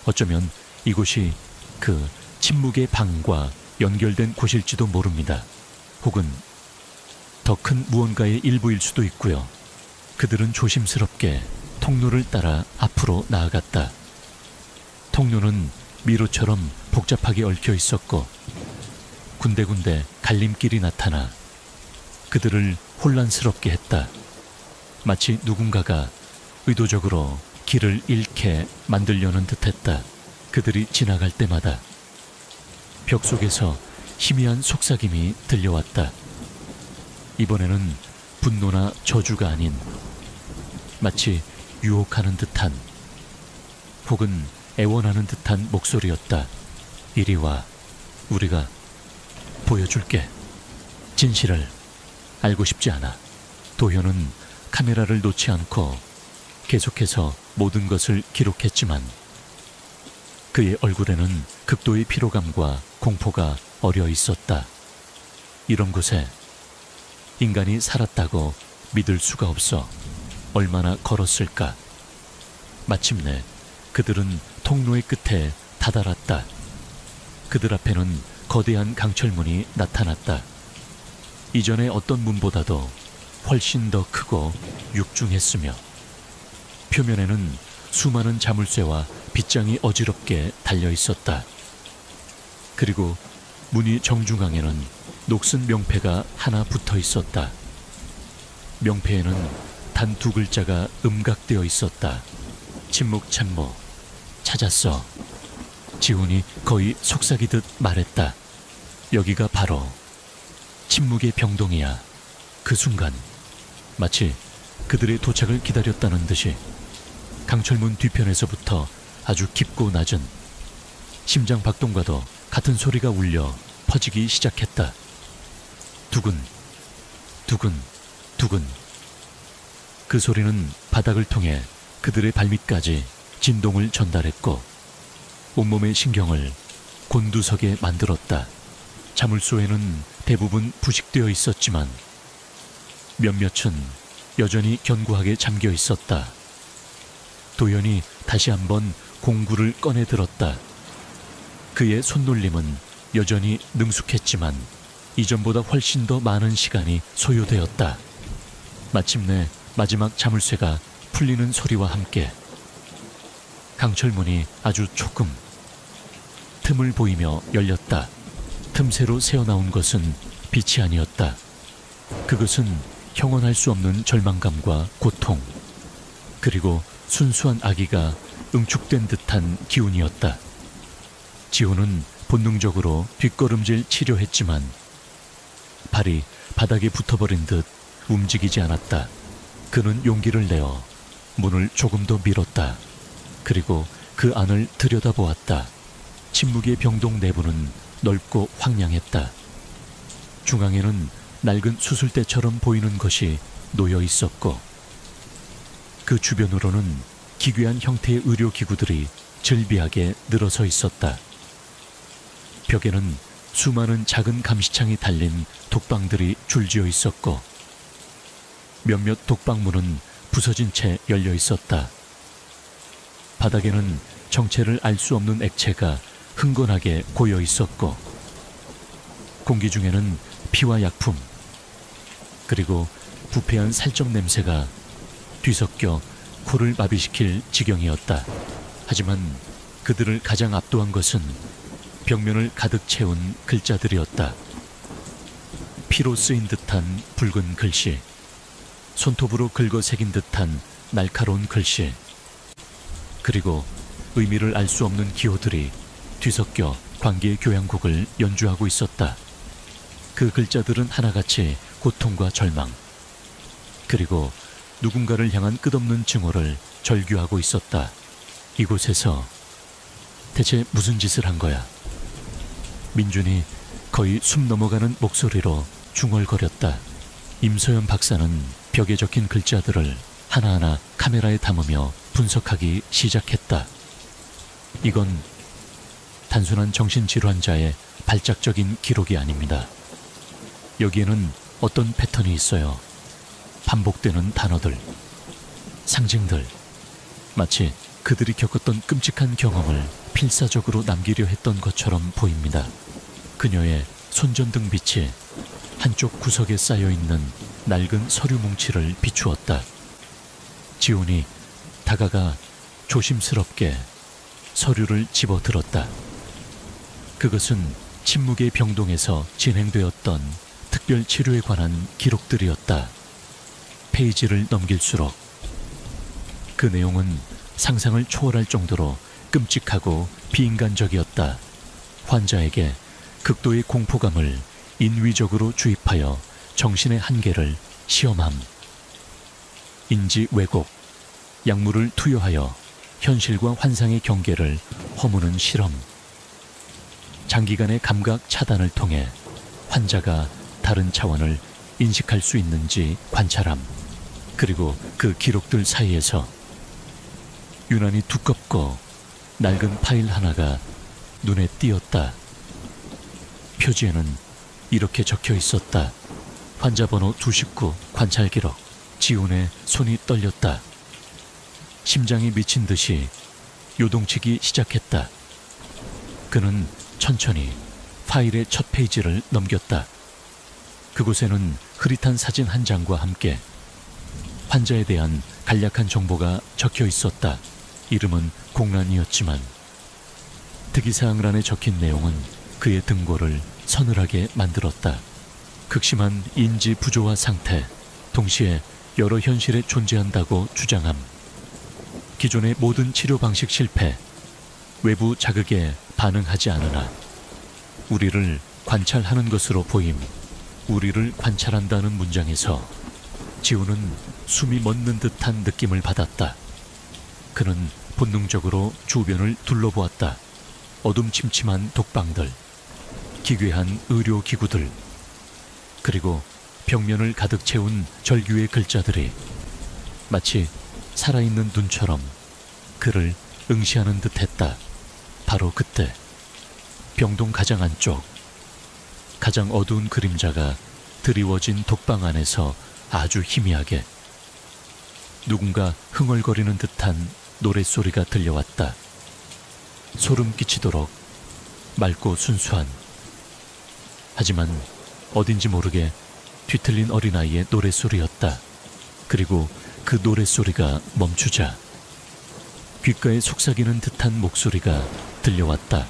어쩌면 이곳이 그 침묵의 방과 연결된 곳일지도 모릅니다. 혹은 더 큰 무언가의 일부일 수도 있고요. 그들은 조심스럽게 통로를 따라 앞으로 나아갔다. 통로는 미로처럼 복잡하게 얽혀 있었고 군데군데 갈림길이 나타나 그들을 혼란스럽게 했다. 마치 누군가가 의도적으로 길을 잃게 만들려는 듯했다. 그들이 지나갈 때마다 벽 속에서 희미한 속삭임이 들려왔다. 이번에는 분노나 저주가 아닌 마치 유혹하는 듯한 혹은 애원하는 듯한 목소리였다. 이리 와, 우리가 보여줄게. 진실을 알고 싶지 않아. 도현은 카메라를 놓지 않고 계속해서 모든 것을 기록했지만 그의 얼굴에는 극도의 피로감과 공포가 어려 있었다. 이런 곳에 인간이 살았다고 믿을 수가 없어. 얼마나 걸었을까. 마침내 그들은 통로의 끝에 다다랐다. 그들 앞에는 거대한 강철문이 나타났다. 이전의 어떤 문보다도 훨씬 더 크고 육중했으며 표면에는 수많은 자물쇠와 빗장이 어지럽게 달려 있었다. 그리고 문이 정중앙에는 녹슨 명패가 하나 붙어 있었다. 명패에는 단 2글자가 음각되어 있었다. 침묵 참모, 찾았어. 지훈이 거의 속삭이듯 말했다. 여기가 바로 침묵의 병동이야. 그 순간 마치 그들의 도착을 기다렸다는 듯이 강철문 뒤편에서부터 아주 깊고 낮은 심장 박동과도 같은 소리가 울려 퍼지기 시작했다. 두근, 두근, 두근. 그 소리는 바닥을 통해 그들의 발밑까지 진동을 전달했고 온몸의 신경을 곤두서게 만들었다. 자물쇠에는 대부분 부식되어 있었지만 몇몇은 여전히 견고하게 잠겨 있었다. 도연이 다시 한번 공구를 꺼내 들었다. 그의 손놀림은 여전히 능숙했지만 이전보다 훨씬 더 많은 시간이 소요되었다. 마침내 마지막 자물쇠가 풀리는 소리와 함께 강철문이 아주 조금 틈을 보이며 열렸다. 틈새로 새어나온 것은 빛이 아니었다. 그것은 형언할 수 없는 절망감과 고통, 그리고 순수한 아기가 응축된 듯한 기운이었다. 지호는 본능적으로 뒷걸음질 치려했지만 발이 바닥에 붙어버린 듯 움직이지 않았다. 그는 용기를 내어 문을 조금 더 밀었다. 그리고 그 안을 들여다보았다. 침묵의 병동 내부는 넓고 황량했다. 중앙에는 낡은 수술대처럼 보이는 것이 놓여 있었고 그 주변으로는 기괴한 형태의 의료기구들이 즐비하게 늘어서 있었다. 벽에는 수많은 작은 감시창이 달린 독방들이 줄지어 있었고 몇몇 독방문은 부서진 채 열려 있었다. 바닥에는 정체를 알 수 없는 액체가 흥건하게 고여 있었고 공기 중에는 피와 약품 그리고 부패한 살점 냄새가 뒤섞여 코를 마비시킬 지경이었다. 하지만 그들을 가장 압도한 것은 벽면을 가득 채운 글자들이었다. 피로 쓰인 듯한 붉은 글씨, 손톱으로 긁어 새긴 듯한 날카로운 글씨, 그리고 의미를 알 수 없는 기호들이 뒤섞여 관계의 교향곡을 연주하고 있었다. 그 글자들은 하나같이 고통과 절망, 그리고 누군가를 향한 끝없는 증오를 절규하고 있었다. 이곳에서 대체 무슨 짓을 한 거야? 민준이 거의 숨 넘어가는 목소리로 중얼거렸다. 임소연 박사는 벽에 적힌 글자들을 하나하나 카메라에 담으며 분석하기 시작했다. 이건 단순한 정신질환자의 발작적인 기록이 아닙니다. 여기에는 어떤 패턴이 있어요. 반복되는 단어들, 상징들, 마치 그들이 겪었던 끔찍한 경험을 필사적으로 남기려 했던 것처럼 보입니다. 그녀의 손전등 빛이 한쪽 구석에 쌓여있는 낡은 서류 뭉치를 비추었다. 지훈이 다가가 조심스럽게 서류를 집어들었다. 그것은 침묵의 병동에서 진행되었던 특별 치료에 관한 기록들이었다. 페이지를 넘길수록 그 내용은 상상을 초월할 정도로 끔찍하고 비인간적이었다. 환자에게 극도의 공포감을 인위적으로 주입하여 정신의 한계를 시험함. 인지 왜곡, 약물을 투여하여 현실과 환상의 경계를 허무는 실험. 장기간의 감각 차단을 통해 환자가 다른 차원을 인식할 수 있는지 관찰함. 그리고 그 기록들 사이에서 유난히 두껍고 낡은 파일 하나가 눈에 띄었다. 표지에는 이렇게 적혀 있었다. 환자 번호 219 관찰 기록. 지훈의 손이 떨렸다. 심장이 미친 듯이 요동치기 시작했다. 그는 천천히 파일의 첫 페이지를 넘겼다. 그곳에는 흐릿한 사진 한 장과 함께 환자에 대한 간략한 정보가 적혀 있었다. 이름은 공란이었지만 특이사항란에 적힌 내용은 그의 등골을 서늘하게 만들었다. 극심한 인지 부조화 상태, 동시에 여러 현실에 존재한다고 주장함. 기존의 모든 치료 방식 실패, 외부 자극에 반응하지 않으나 우리를 관찰하는 것으로 보임. 우리를 관찰한다는 문장에서 지훈은 숨이 멎는 듯한 느낌을 받았다. 그는 본능적으로 주변을 둘러보았다. 어둠침침한 독방들, 기괴한 의료기구들, 그리고 벽면을 가득 채운 절규의 글자들이 마치 살아있는 눈처럼 그를 응시하는 듯했다. 바로 그때 병동 가장 안쪽, 가장 어두운 그림자가 드리워진 독방 안에서 아주 희미하게 누군가 흥얼거리는 듯한 노랫소리가 들려왔다. 소름 끼치도록 맑고 순수한, 하지만 어딘지 모르게 뒤틀린 어린아이의 노랫소리였다. 그리고 그 노랫소리가 멈추자 귓가에 속삭이는 듯한 목소리가 들려왔다.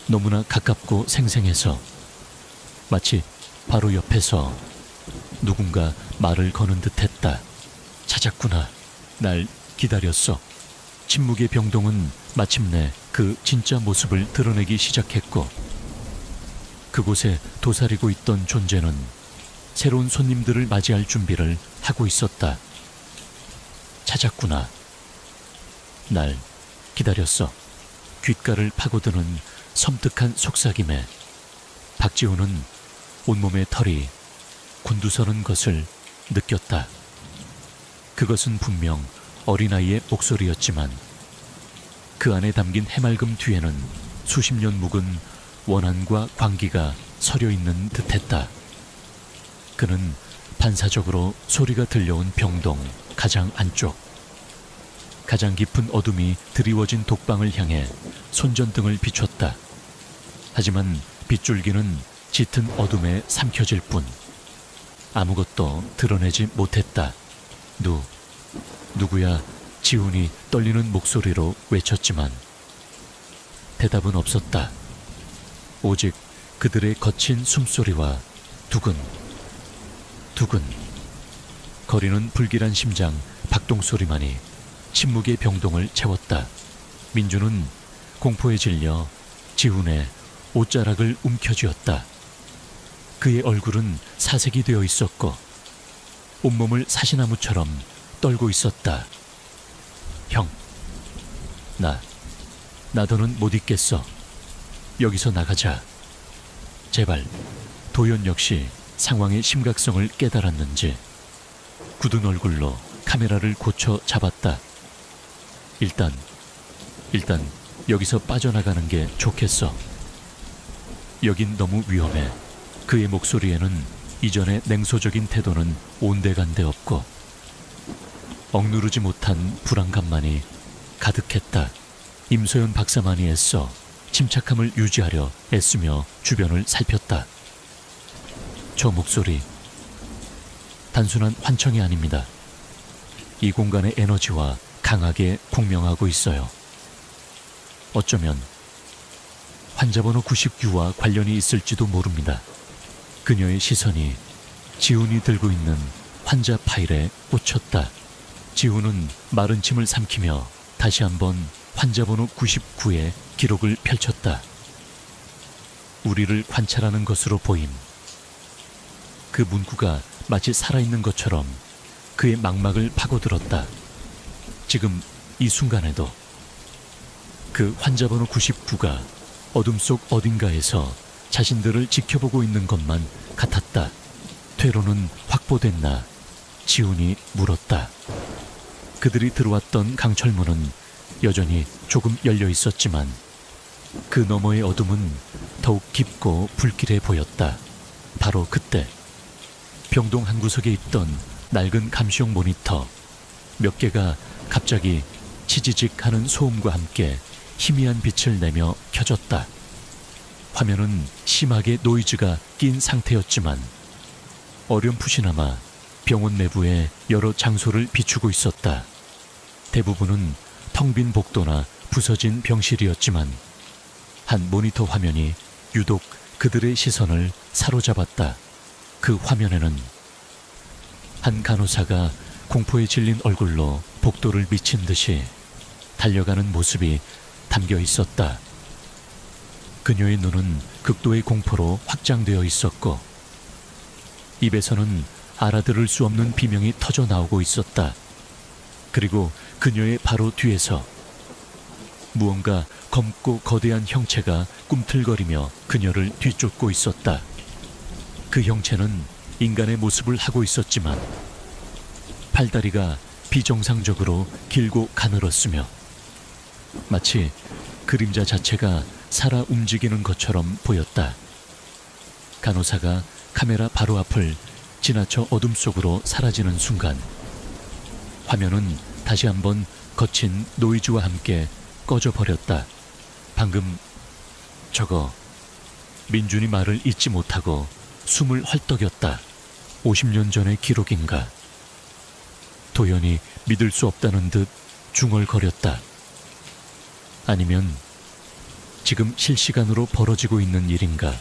너무나 가깝고 생생해서 마치 바로 옆에서 누군가 말을 거는 듯했다. 찾았구나. 날 기다렸어. 침묵의 병동은 마침내 그 진짜 모습을 드러내기 시작했고 그곳에 도사리고 있던 존재는 새로운 손님들을 맞이할 준비를 하고 있었다. 찾았구나. 날 기다렸어. 귓가를 파고드는 섬뜩한 속삭임에 박지훈은 온몸의 털이 곤두서는 것을 느꼈다. 그것은 분명 어린아이의 목소리였지만 그 안에 담긴 해맑음 뒤에는 수십 년 묵은 원한과 광기가 서려 있는 듯했다. 그는 반사적으로 소리가 들려온 병동 가장 안쪽, 가장 깊은 어둠이 드리워진 독방을 향해 손전등을 비췄다. 하지만 빗줄기는 짙은 어둠에 삼켜질 뿐 아무것도 드러내지 못했다. 누구야? 지훈이 떨리는 목소리로 외쳤지만 대답은 없었다. 오직 그들의 거친 숨소리와 두근 거리는 불길한 심장 박동 소리만이 침묵의 병동을 채웠다. 민주는 공포에 질려 지훈의 옷자락을 움켜쥐었다. 그의 얼굴은 사색이 되어 있었고 온몸을 사시나무처럼 떨고 있었다. 형, 나 더는 못 있겠어. 여기서 나가자. 제발. 도연 역시 상황의 심각성을 깨달았는지 굳은 얼굴로 카메라를 고쳐 잡았다. 일단 여기서 빠져나가는 게 좋겠어. 여긴 너무 위험해. 그의 목소리에는 이전의 냉소적인 태도는 온데간데 없고 억누르지 못한 불안감만이 가득했다. 임소연 박사만이 애써 침착함을 유지하려 애쓰며 주변을 살폈다. 저 목소리, 단순한 환청이 아닙니다. 이 공간의 에너지와 강하게 공명하고 있어요. 어쩌면 환자번호 99와 관련이 있을지도 모릅니다. 그녀의 시선이 지훈이 들고 있는 환자 파일에 꽂혔다. 지훈은 마른 침을 삼키며 다시 한번 환자번호 99의 기록을 펼쳤다. 우리를 관찰하는 것으로 보임. 그 문구가 마치 살아있는 것처럼 그의 망막을 파고들었다. 지금 이 순간에도 그 환자번호 99가 어둠 속 어딘가에서 자신들을 지켜보고 있는 것만 같았다. 퇴로는 확보됐나? 지훈이 물었다. 그들이 들어왔던 강철문은 여전히 조금 열려 있었지만 그 너머의 어둠은 더욱 깊고 불길해 보였다. 바로 그때 병동 한 구석에 있던 낡은 감시용 모니터 몇 개가 갑자기 치지직 하는 소음과 함께 희미한 빛을 내며 켜졌다. 화면은 심하게 노이즈가 낀 상태였지만 어렴풋이나마 병원 내부의 여러 장소를 비추고 있었다. 대부분은 텅 빈 복도나 부서진 병실이었지만 한 모니터 화면이 유독 그들의 시선을 사로잡았다. 그 화면에는 한 간호사가 공포에 질린 얼굴로 복도를 미친 듯이 달려가는 모습이 담겨 있었다. 그녀의 눈은 극도의 공포로 확장되어 있었고 입에서는 알아들을 수 없는 비명이 터져 나오고 있었다. 그리고 그녀의 바로 뒤에서 무언가 검고 거대한 형체가 꿈틀거리며 그녀를 뒤쫓고 있었다. 그 형체는 인간의 모습을 하고 있었지만 팔다리가 비정상적으로 길고 가늘었으며 마치 그림자 자체가 살아 움직이는 것처럼 보였다. 간호사가 카메라 바로 앞을 지나쳐 어둠 속으로 사라지는 순간 화면은 다시 한번 거친 노이즈와 함께 꺼져버렸다. 방금 저거 민준이 말을 잇지 못하고 숨을 헐떡였다. 50년 전의 기록인가? 도연이 믿을 수 없다는 듯 중얼거렸다. 아니면 지금 실시간으로 벌어지고 있는 일인가?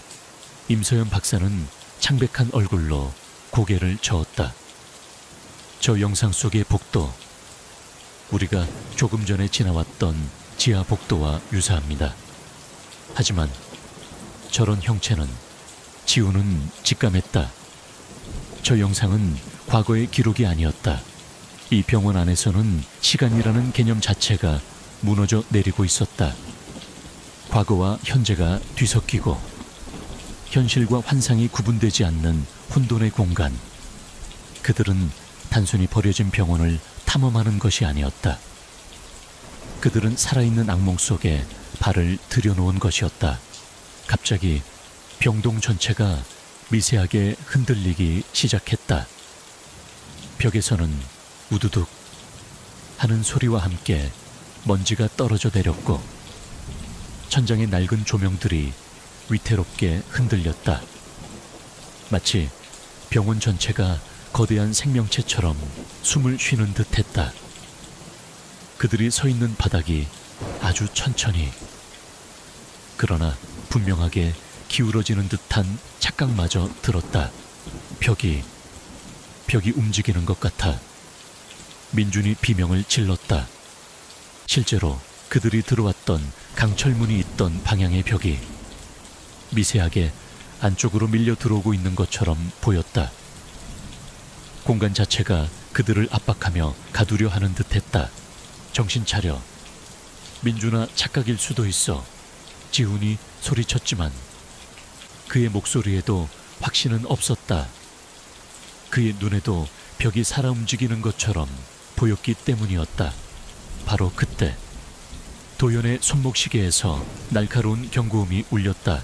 임소연 박사는 창백한 얼굴로 고개를 저었다. 저 영상 속의 복도, 우리가 조금 전에 지나왔던 지하 복도와 유사합니다. 하지만 저런 형체는 지우는 직감했다. 저 영상은 과거의 기록이 아니었다. 이 병원 안에서는 시간이라는 개념 자체가 무너져 내리고 있었다. 과거와 현재가 뒤섞이고 현실과 환상이 구분되지 않는 혼돈의 공간. 그들은 단순히 버려진 병원을 탐험하는 것이 아니었다. 그들은 살아있는 악몽 속에 발을 들여놓은 것이었다. 갑자기 병동 전체가 미세하게 흔들리기 시작했다. 벽에서는 우두둑 하는 소리와 함께 먼지가 떨어져 내렸고 천장의 낡은 조명들이 위태롭게 흔들렸다. 마치 병원 전체가 거대한 생명체처럼 숨을 쉬는 듯 했다. 그들이 서 있는 바닥이 아주 천천히, 그러나 분명하게 기울어지는 듯한 착각마저 들었다. 벽이 움직이는 것 같아. 민준이 비명을 질렀다. 실제로 그들이 들어왔던 강철문이 있던 방향의 벽이 미세하게 안쪽으로 밀려 들어오고 있는 것처럼 보였다. 공간 자체가 그들을 압박하며 가두려 하는 듯했다. 정신 차려. 민준아, 착각일 수도 있어. 지훈이 소리쳤지만 그의 목소리에도 확신은 없었다. 그의 눈에도 벽이 살아 움직이는 것처럼 보였기 때문이었다. 바로 그때 도연의 손목시계에서 날카로운 경고음이 울렸다.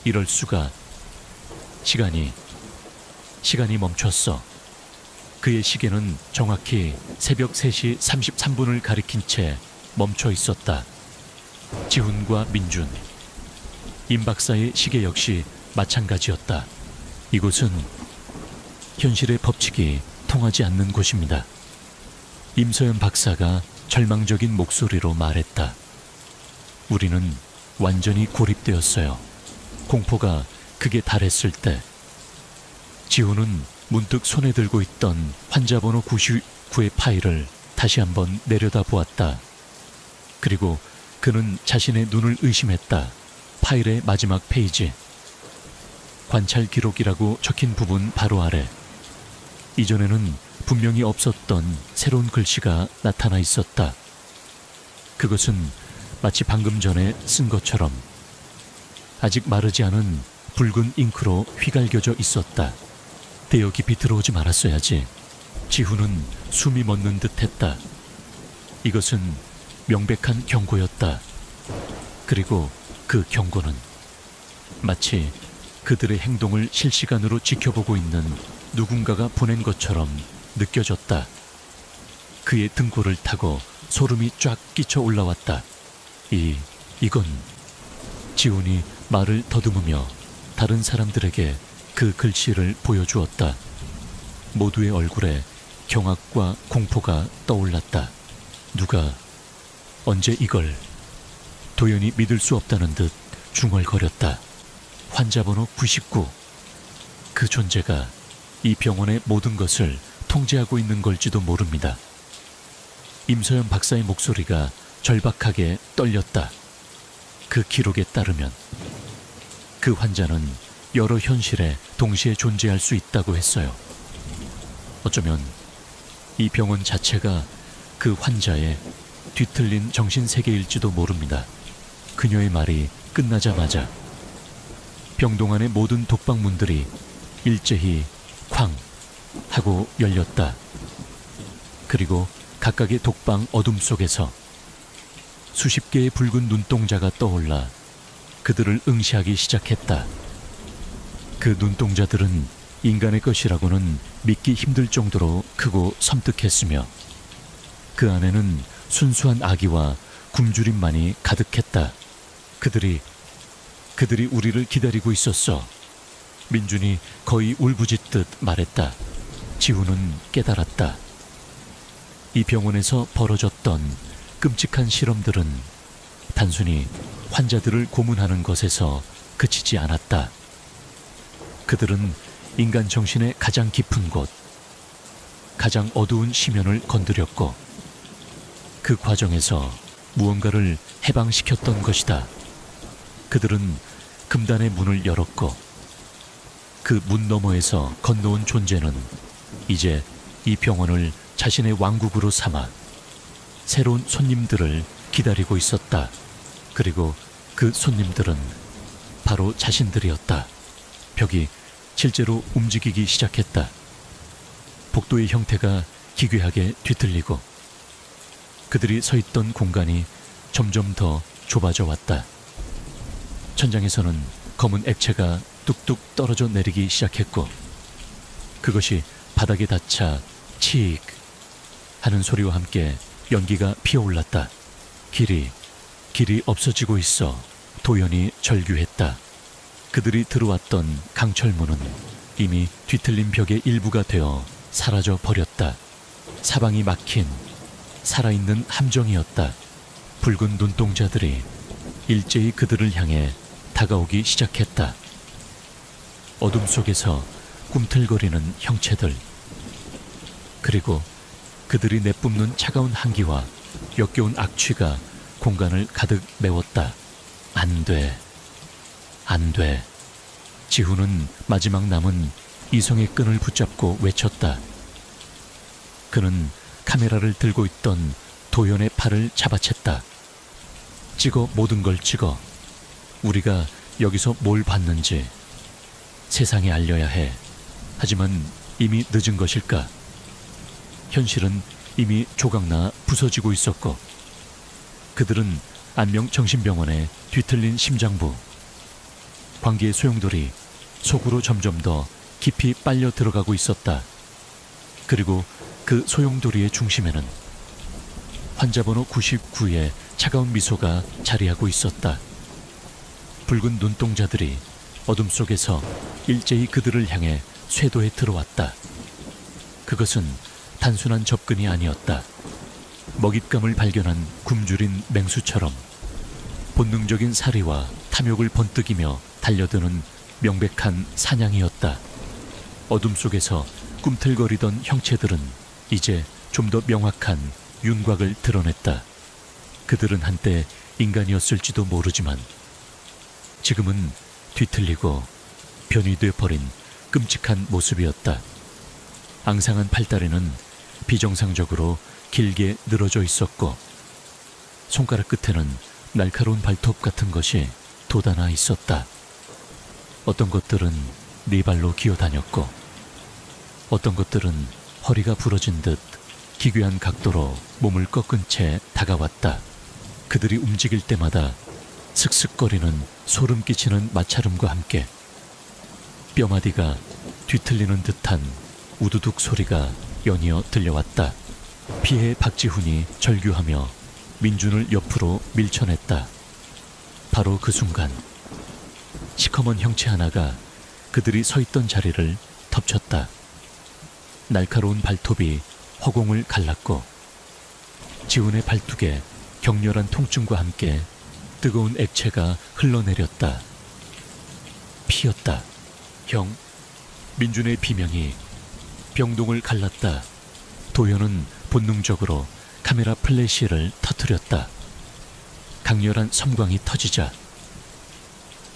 이럴 수가. 시간이 멈췄어. 그의 시계는 정확히 새벽 3시 33분을 가리킨 채 멈춰 있었다. 지훈과 민준, 임 박사의 시계 역시 마찬가지였다. 이곳은 현실의 법칙이 통하지 않는 곳입니다. 임서연 박사가 절망적인 목소리로 말했다. 우리는 완전히 고립되었어요. 공포가 극에 달했을 때 지훈은 문득 손에 들고 있던 환자번호 99의 파일을 다시 한번 내려다보았다. 그리고 그는 자신의 눈을 의심했다. 파일의 마지막 페이지, 관찰 기록이라고 적힌 부분 바로 아래, 이전에는 분명히 없었던 새로운 글씨가 나타나 있었다. 그것은 마치 방금 전에 쓴 것처럼 아직 마르지 않은 붉은 잉크로 휘갈겨져 있었다. 대여 깊이 들어오지 말았어야지. 지훈은 숨이 멎는 듯했다. 이것은 명백한 경고였다. 그리고 그 경고는 마치 그들의 행동을 실시간으로 지켜보고 있는 누군가가 보낸 것처럼 느껴졌다. 그의 등골을 타고 소름이 쫙 끼쳐 올라왔다. 이건 지훈이 말을 더듬으며 다른 사람들에게 그 글씨를 보여주었다. 모두의 얼굴에 경악과 공포가 떠올랐다. 누가 언제 이걸? 도연이 믿을 수 없다는 듯 중얼거렸다. 환자번호 99. 그 존재가 이 병원의 모든 것을 통제하고 있는 걸지도 모릅니다. 임서연 박사의 목소리가 절박하게 떨렸다. 그 기록에 따르면 그 환자는 여러 현실에 동시에 존재할 수 있다고 했어요. 어쩌면 이 병원 자체가 그 환자의 뒤틀린 정신세계일지도 모릅니다. 그녀의 말이 끝나자마자 병동 안의 모든 독방문들이 일제히 쾅 하고 열렸다. 그리고 각각의 독방 어둠 속에서 수십 개의 붉은 눈동자가 떠올라 그들을 응시하기 시작했다. 그 눈동자들은 인간의 것이라고는 믿기 힘들 정도로 크고 섬뜩했으며 그 안에는 순수한 악의와 굶주림만이 가득했다. 그들이 우리를 기다리고 있었어. 민준이 거의 울부짖듯 말했다. 지훈은 깨달았다. 이 병원에서 벌어졌던 끔찍한 실험들은 단순히 환자들을 고문하는 것에서 그치지 않았다. 그들은 인간 정신의 가장 깊은 곳, 가장 어두운 심연을 건드렸고 그 과정에서 무언가를 해방시켰던 것이다. 그들은 금단의 문을 열었고 그 문 너머에서 건너온 존재는 이제 이 병원을 자신의 왕국으로 삼아 새로운 손님들을 기다리고 있었다. 그리고 그 손님들은 바로 자신들이었다. 벽이 실제로 움직이기 시작했다. 복도의 형태가 기괴하게 뒤틀리고 그들이 서 있던 공간이 점점 더 좁아져 왔다. 천장에서는 검은 액체가 뚝뚝 떨어져 내리기 시작했고 그것이 바닥에 닿자 치익 하는 소리와 함께 연기가 피어올랐다. 길이 없어지고 있어 도연이 절규했다. 그들이 들어왔던 강철문은 이미 뒤틀린 벽의 일부가 되어 사라져 버렸다. 사방이 막힌 살아있는 함정이었다. 붉은 눈동자들이 일제히 그들을 향해 다가오기 시작했다. 어둠 속에서 꿈틀거리는 형체들, 그리고 그들이 내뿜는 차가운 한기와 역겨운 악취가 공간을 가득 메웠다. 안 돼. 지훈은 마지막 남은 이성의 끈을 붙잡고 외쳤다. 그는 카메라를 들고 있던 도연의 팔을 잡아챘다. 찍어, 모든 걸 찍어. 우리가 여기서 뭘 봤는지 세상에 알려야 해. 하지만 이미 늦은 것일까? 현실은 이미 조각나 부서지고 있었고, 그들은 안명 정신병원의 뒤틀린 심장부, 광기의 소용돌이 속으로 점점 더 깊이 빨려 들어가고 있었다. 그리고 그 소용돌이의 중심에는 환자번호 99의 차가운 미소가 자리하고 있었다. 붉은 눈동자들이 어둠 속에서 일제히 그들을 향해 쇄도해 들어왔다. 그것은 단순한 접근이 아니었다. 먹잇감을 발견한 굶주린 맹수처럼 본능적인 사리와 탐욕을 번뜩이며 달려드는 명백한 사냥이었다. 어둠 속에서 꿈틀거리던 형체들은 이제 좀 더 명확한 윤곽을 드러냈다. 그들은 한때 인간이었을지도 모르지만 지금은 뒤틀리고 변이돼 버린 끔찍한 모습이었다. 앙상한 팔다리는 비정상적으로 길게 늘어져 있었고, 손가락 끝에는 날카로운 발톱 같은 것이 돋아나 있었다. 어떤 것들은 네 발로 기어다녔고, 어떤 것들은 허리가 부러진 듯 기괴한 각도로 몸을 꺾은 채 다가왔다. 그들이 움직일 때마다 슥슥거리는 소름 끼치는 마찰음과 함께 뼈마디가 뒤틀리는 듯한 우두둑 소리가 연이어 들려왔다. 피해 박지훈이 절규하며 민준을 옆으로 밀쳐냈다. 바로 그 순간 시커먼 형체 하나가 그들이 서 있던 자리를 덮쳤다. 날카로운 발톱이 허공을 갈랐고, 지훈의 발뚝에 격렬한 통증과 함께 뜨거운 액체가 흘러내렸다. 피였다. 형, 민준의 비명이 병동을 갈랐다. 도현은 본능적으로 카메라 플래시를 터뜨렸다. 강렬한 섬광이 터지자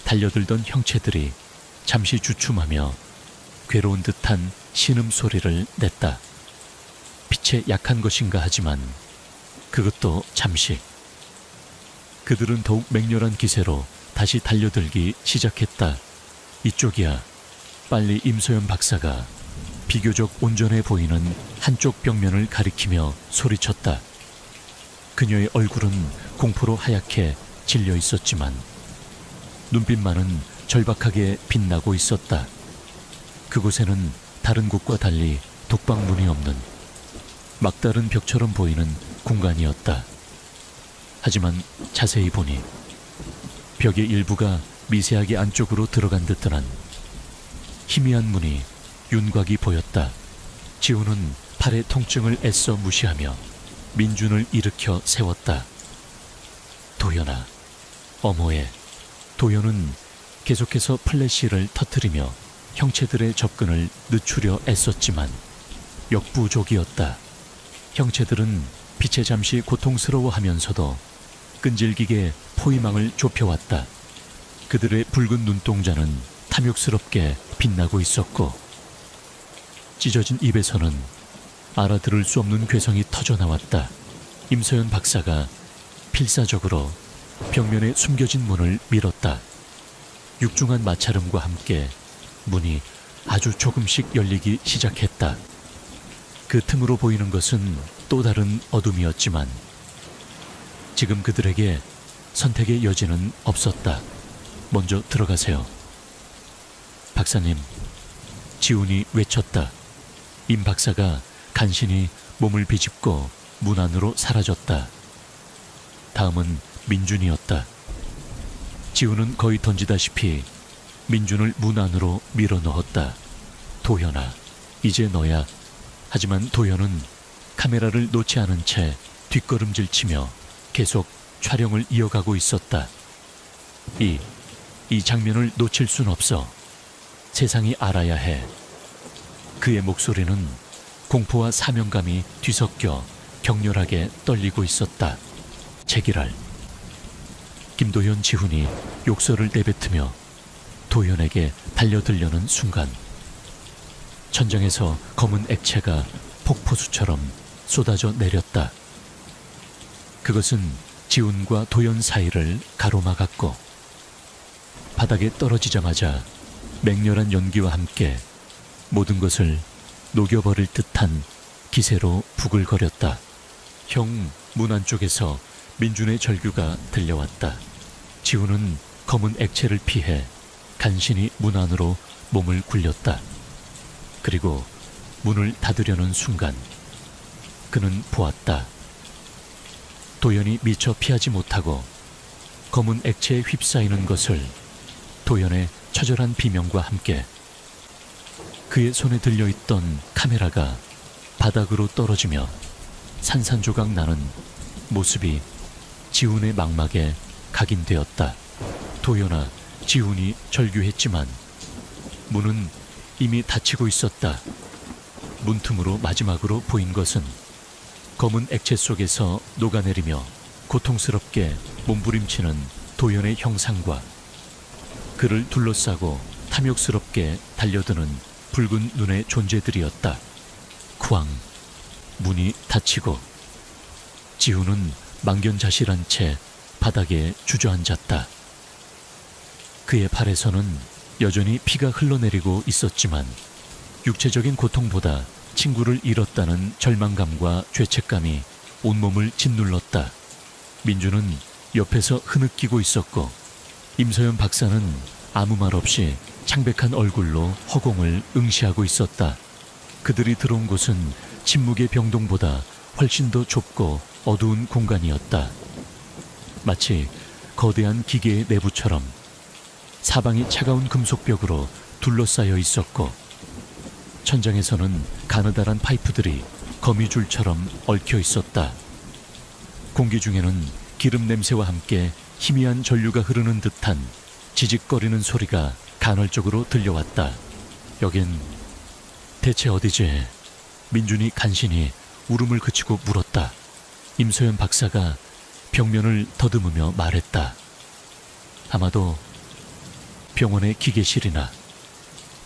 달려들던 형체들이 잠시 주춤하며 괴로운 듯한 신음소리를 냈다. 빛에 약한 것인가 하지만 그것도 잠시. 그들은 더욱 맹렬한 기세로 다시 달려들기 시작했다. 이쪽이야. 빨리 임소연 박사가 비교적 온전해 보이는 한쪽 벽면을 가리키며 소리쳤다. 그녀의 얼굴은 공포로 하얗게 질려 있었지만 눈빛만은 절박하게 빛나고 있었다. 그곳에는 다른 곳과 달리 독방문이 없는 막다른 벽처럼 보이는 공간이었다. 하지만 자세히 보니 벽의 일부가 미세하게 안쪽으로 들어간 듯한 희미한 문이 윤곽이 보였다. 지훈은 팔의 통증을 애써 무시하며 민준을 일으켜 세웠다. 도연아, 어머해. 도연은 계속해서 플래시를 터뜨리며 형체들의 접근을 늦추려 애썼지만 역부족이었다. 형체들은 빛에 잠시 고통스러워하면서도 끈질기게 포위망을 좁혀왔다. 그들의 붉은 눈동자는 탐욕스럽게 빛나고 있었고, 찢어진 입에서는 알아들을 수 없는 괴성이 터져나왔다. 임서연 박사가 필사적으로 벽면에 숨겨진 문을 밀었다. 육중한 마찰음과 함께 문이 아주 조금씩 열리기 시작했다. 그 틈으로 보이는 것은 또 다른 어둠이었지만 지금 그들에게 선택의 여지는 없었다. 먼저 들어가세요. 박사님, 지훈이 외쳤다. 임 박사가 간신히 몸을 비집고 문 안으로 사라졌다. 다음은 민준이었다. 지훈은 거의 던지다시피 민준을 문 안으로 밀어 넣었다. 도현아, 이제 너야. 하지만 도현은 카메라를 놓지 않은 채 뒷걸음질 치며 계속 촬영을 이어가고 있었다. 이 장면을 놓칠 순 없어. 세상이 알아야 해. 그의 목소리는 공포와 사명감이 뒤섞여 격렬하게 떨리고 있었다. 제기랄. 김도현 지훈이 욕설을 내뱉으며 도현에게 달려들려는 순간 천장에서 검은 액체가 폭포수처럼 쏟아져 내렸다. 그것은 지훈과 도연 사이를 가로막았고 바닥에 떨어지자마자 맹렬한 연기와 함께 모든 것을 녹여버릴 듯한 기세로 부글거렸다. 형 문 안쪽에서 민준의 절규가 들려왔다. 지훈은 검은 액체를 피해 간신히 문 안으로 몸을 굴렸다. 그리고 문을 닫으려는 순간 그는 보았다. 도연이 미처 피하지 못하고 검은 액체에 휩싸이는 것을 도연의 처절한 비명과 함께 그의 손에 들려있던 카메라가 바닥으로 떨어지며 산산조각 나는 모습이 지훈의 망막에 각인되었다. 도연아, 지훈이 절규했지만 문은 이미 닫히고 있었다. 문틈으로 마지막으로 보인 것은 검은 액체 속에서 녹아내리며 고통스럽게 몸부림치는 도연의 형상과 그를 둘러싸고 탐욕스럽게 달려드는 붉은 눈의 존재들이었다. 쾅! 문이 닫히고 지훈은 망견자실한 채 바닥에 주저앉았다. 그의 팔에서는 여전히 피가 흘러내리고 있었지만 육체적인 고통보다 친구를 잃었다는 절망감과 죄책감이 온몸을 짓눌렀다. 민주는 옆에서 흐느끼고 있었고 임서연 박사는 아무 말 없이 창백한 얼굴로 허공을 응시하고 있었다. 그들이 들어온 곳은 침묵의 병동보다 훨씬 더 좁고 어두운 공간이었다. 마치 거대한 기계의 내부처럼 사방이 차가운 금속벽으로 둘러싸여 있었고 천장에서는 가느다란 파이프들이 거미줄처럼 얽혀 있었다. 공기 중에는 기름 냄새와 함께 희미한 전류가 흐르는 듯한 지직거리는 소리가 간헐적으로 들려왔다. 여긴 대체 어디지? 민준이 간신히 울음을 그치고 물었다. 임소연 박사가 벽면을 더듬으며 말했다. 아마도 병원의 기계실이나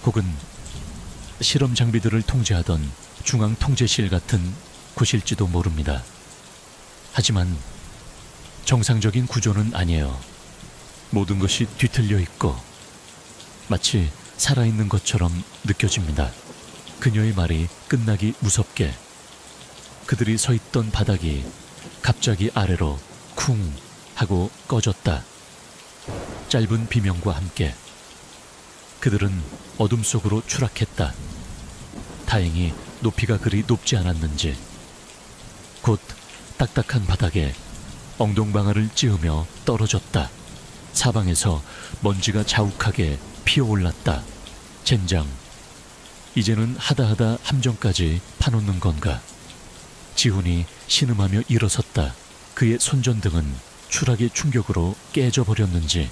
혹은 실험 장비들을 통제하던 중앙통제실 같은 곳일지도 모릅니다. 하지만 정상적인 구조는 아니에요. 모든 것이 뒤틀려 있고 마치 살아있는 것처럼 느껴집니다. 그녀의 말이 끝나기 무섭게 그들이 서 있던 바닥이 갑자기 아래로 쿵 하고 꺼졌다. 짧은 비명과 함께 그들은 어둠 속으로 추락했다. 다행히 높이가 그리 높지 않았는지 곧 딱딱한 바닥에 엉덩방아를 찧으며 떨어졌다. 사방에서 먼지가 자욱하게 피어올랐다. 젠장, 이제는 하다하다 함정까지 파놓는 건가. 지훈이 신음하며 일어섰다. 그의 손전등은 추락의 충격으로 깨져버렸는지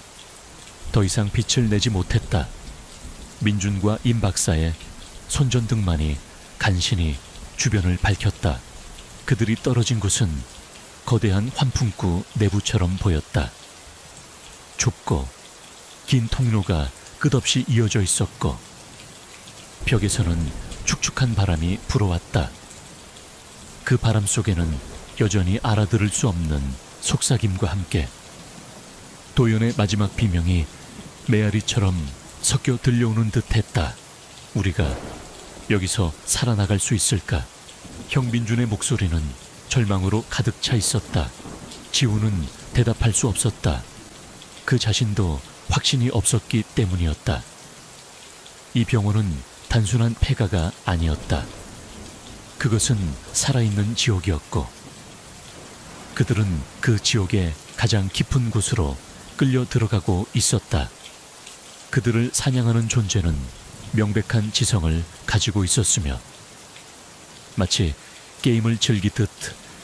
더 이상 빛을 내지 못했다. 민준과 임 박사의 손전등만이 간신히 주변을 밝혔다. 그들이 떨어진 곳은 거대한 환풍구 내부처럼 보였다. 좁고 긴 통로가 끝없이 이어져 있었고 벽에서는 축축한 바람이 불어왔다. 그 바람 속에는 여전히 알아들을 수 없는 속삭임과 함께 도연의 마지막 비명이 메아리처럼 섞여 들려오는 듯했다. 우리가 여기서 살아나갈 수 있을까? 형민준의 목소리는 절망으로 가득 차 있었다. 지우는 대답할 수 없었다. 그 자신도 확신이 없었기 때문이었다. 이 병원은 단순한 폐가가 아니었다. 그것은 살아있는 지옥이었고 그들은 그 지옥의 가장 깊은 곳으로 끌려 들어가고 있었다. 그들을 사냥하는 존재는 명백한 지성을 가지고 있었으며 마치 게임을 즐기듯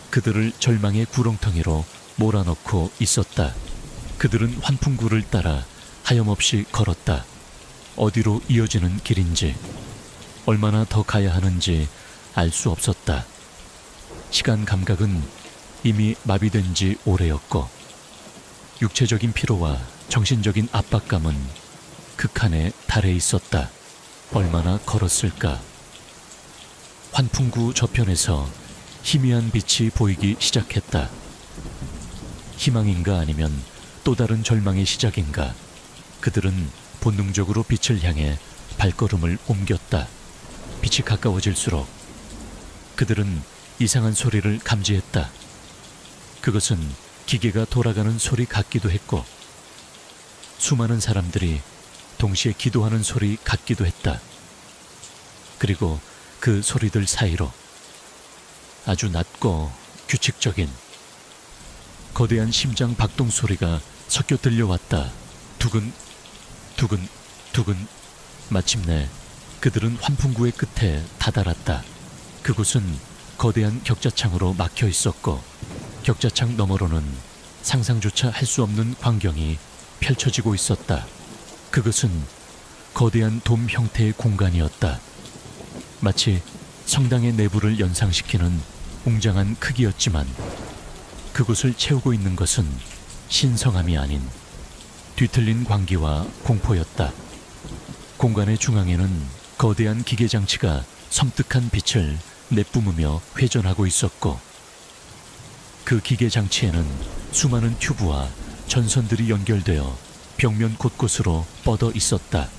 그들을 절망의 구렁텅이로 몰아넣고 있었다. 그들은 환풍구를 따라 하염없이 걸었다. 어디로 이어지는 길인지 얼마나 더 가야 하는지 알 수 없었다. 시간 감각은 이미 마비된 지 오래였고 육체적인 피로와 정신적인 압박감은 극한에 달해 있었다. 얼마나 걸었을까? 환풍구 저편에서 희미한 빛이 보이기 시작했다. 희망인가 아니면 또 다른 절망의 시작인가. 그들은 본능적으로 빛을 향해 발걸음을 옮겼다. 빛이 가까워질수록 그들은 이상한 소리를 감지했다. 그것은 기계가 돌아가는 소리 같기도 했고 수많은 사람들이 동시에 기도하는 소리 같기도 했다. 그리고 그 소리들 사이로 아주 낮고 규칙적인 거대한 심장 박동 소리가 섞여 들려왔다. 두근, 두근, 두근. 마침내 그들은 환풍구의 끝에 다다랐다. 그곳은 거대한 격자창으로 막혀 있었고 격자창 너머로는 상상조차 할 수 없는 광경이 펼쳐지고 있었다. 그것은 거대한 돔 형태의 공간이었다. 마치 성당의 내부를 연상시키는 웅장한 크기였지만 그곳을 채우고 있는 것은 신성함이 아닌 뒤틀린 광기와 공포였다. 공간의 중앙에는 거대한 기계장치가 섬뜩한 빛을 내뿜으며 회전하고 있었고 그 기계장치에는 수많은 튜브와 전선들이 연결되어 벽면 곳곳으로 뻗어 있었다.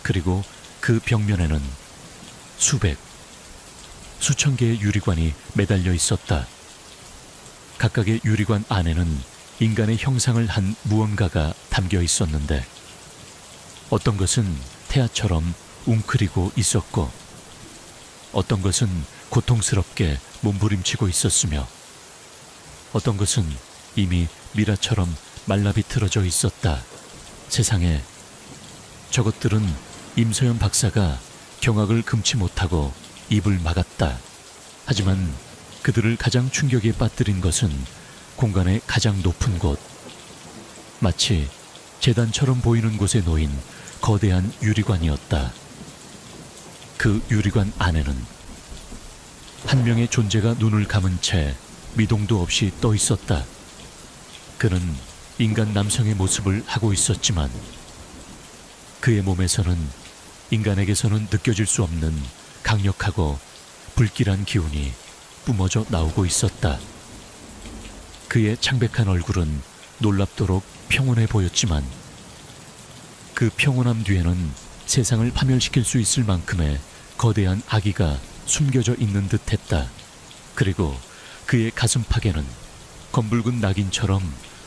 그리고 그 벽면에는 수백, 수천 개의 유리관이 매달려 있었다. 각각의 유리관 안에는 인간의 형상을 한 무언가가 담겨 있었는데 어떤 것은 태아처럼 웅크리고 있었고 어떤 것은 고통스럽게 몸부림치고 있었으며 어떤 것은 이미 미라처럼 말라비틀어져 있었다. 세상에, 저것들은 임서연 박사가 경악을 금치 못하고 입을 막았다. 하지만 그들을 가장 충격에 빠뜨린 것은 공간의 가장 높은 곳, 마치 재단처럼 보이는 곳에 놓인 거대한 유리관이었다. 그 유리관 안에는 한 명의 존재가 눈을 감은 채 미동도 없이 떠 있었다. 그는 인간 남성의 모습을 하고 있었지만 그의 몸에서는 인간에게서는 느껴질 수 없는 강력하고 불길한 기운이 뿜어져 나오고 있었다. 그의 창백한 얼굴은 놀랍도록 평온해 보였지만 그 평온함 뒤에는 세상을 파멸시킬 수 있을 만큼의 거대한 악의가 숨겨져 있는 듯했다. 그리고 그의 가슴팍에는 검붉은 낙인처럼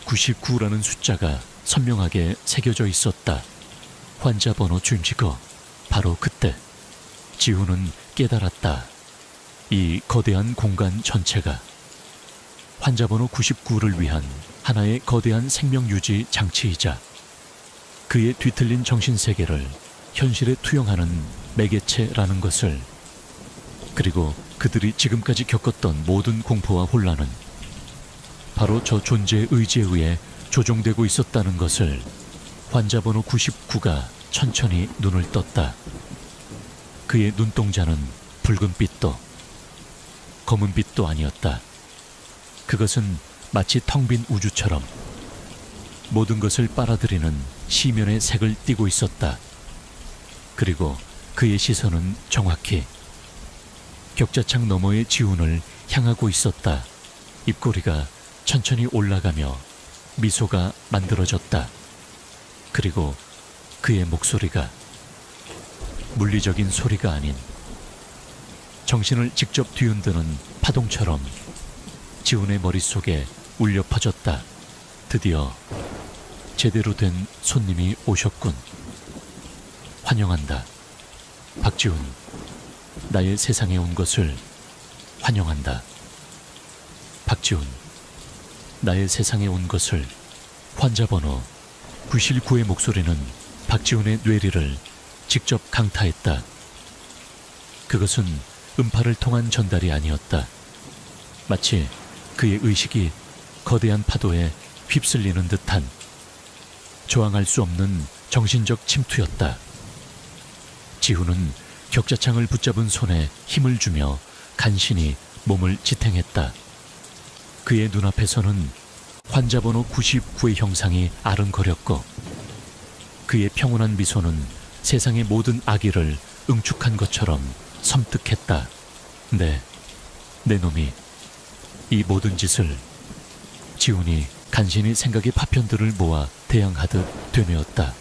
99라는 숫자가 선명하게 새겨져 있었다. 환자 번호 준지거. 바로 그때 지훈은 깨달았다. 이 거대한 공간 전체가 환자 번호 99를 위한 하나의 거대한 생명유지 장치이자 그의 뒤틀린 정신세계를 현실에 투영하는 매개체라는 것을, 그리고 그들이 지금까지 겪었던 모든 공포와 혼란은 바로 저 존재의 의지에 의해 조종되고 있었다는 것을 환자 번호 99가 천천히 눈을 떴다. 그의 눈동자는 붉은 빛도 검은 빛도 아니었다. 그것은 마치 텅 빈 우주처럼 모든 것을 빨아들이는 시면의 색을 띠고 있었다. 그리고 그의 시선은 정확히 격자창 너머의 지훈을 향하고 있었다. 입꼬리가 천천히 올라가며 미소가 만들어졌다. 그리고 그의 목소리가 물리적인 소리가 아닌 정신을 직접 뒤흔드는 파동처럼 지훈의 머릿속에 울려 퍼졌다. 드디어 제대로 된 손님이 오셨군. 환영한다. 박지훈, 나의 세상에 온 것을 환영한다. 박지훈, 나의 세상에 온 것을. 환자 번호 99의 목소리는 박지훈의 뇌리를 직접 강타했다. 그것은 음파를 통한 전달이 아니었다. 마치 그의 의식이 거대한 파도에 휩쓸리는 듯한 저항할 수 없는 정신적 침투였다. 지훈은 격자창을 붙잡은 손에 힘을 주며 간신히 몸을 지탱했다. 그의 눈앞에서는 환자 번호 99의 형상이 아른거렸고 그의 평온한 미소는 세상의 모든 악의를 응축한 것처럼 섬뜩했다. 내 놈이 이 모든 짓을 지훈이 간신히 생각의 파편들을 모아 대항하듯 되뇌었다.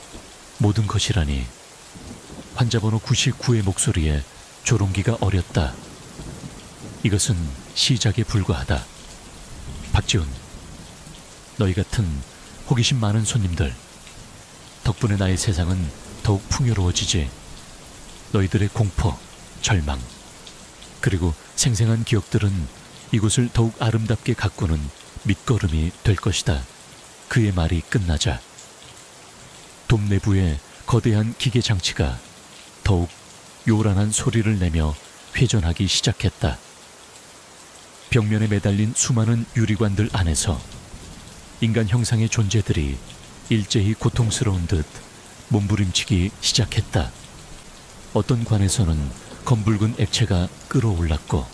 모든 것이라니. 환자번호 99의 목소리에 조롱기가 어렸다. 이것은 시작에 불과하다. 박지훈, 너희 같은 호기심 많은 손님들 덕분에 나의 세상은 더욱 풍요로워지지. 너희들의 공포, 절망, 그리고 생생한 기억들은 이곳을 더욱 아름답게 가꾸는 밑거름이 될 것이다. 그의 말이 끝나자 돔 내부의 거대한 기계 장치가 더욱 요란한 소리를 내며 회전하기 시작했다. 벽면에 매달린 수많은 유리관들 안에서 인간 형상의 존재들이 일제히 고통스러운 듯 몸부림치기 시작했다. 어떤 관에서는 검붉은 액체가 끓어올랐고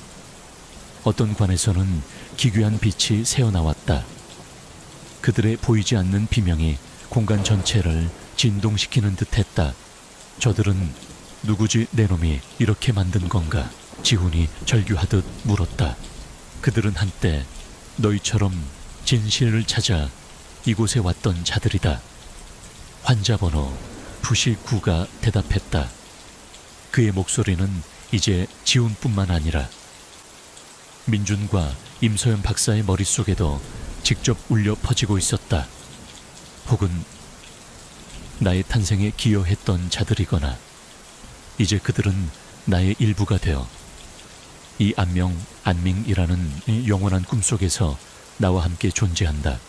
어떤 관에서는 기괴한 빛이 새어나왔다. 그들의 보이지 않는 비명이 공간 전체를 진동시키는 듯했다. 저들은 누구지 내 놈이 이렇게 만든 건가? 지훈이 절규하듯 물었다. 그들은 한때 너희처럼 진실을 찾아 이곳에 왔던 자들이다. 환자번호 99가 대답했다. 그의 목소리는 이제 지훈뿐만 아니라 민준과 임서연 박사의 머릿속에도 직접 울려 퍼지고 있었다. 혹은 나의 탄생에 기여했던 자들이거나 이제 그들은 나의 일부가 되어 이 안명, 안밍이라는 이 영원한 꿈속에서 나와 함께 존재한다.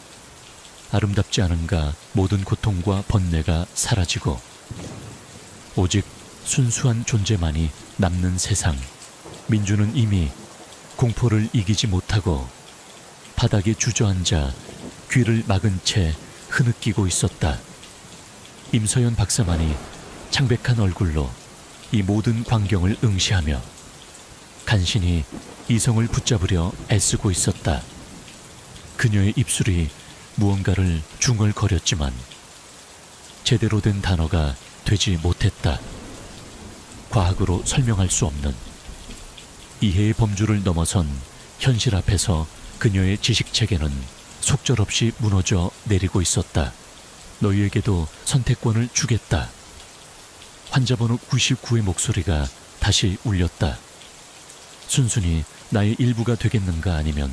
아름답지 않은가? 모든 고통과 번뇌가 사라지고 오직 순수한 존재만이 남는 세상. 민주는 이미 공포를 이기지 못하고 바닥에 주저앉아 귀를 막은 채 흐느끼고 있었다. 임서연 박사만이 창백한 얼굴로 이 모든 광경을 응시하며 간신히 이성을 붙잡으려 애쓰고 있었다. 그녀의 입술이 무언가를 중얼거렸지만 제대로 된 단어가 되지 못했다. 과학으로 설명할 수 없는 이해의 범주를 넘어선 현실 앞에서 그녀의 지식체계는 속절없이 무너져 내리고 있었다. 너희에게도 선택권을 주겠다. 환자번호 99의 목소리가 다시 울렸다. 순순히 나의 일부가 되겠는가 아니면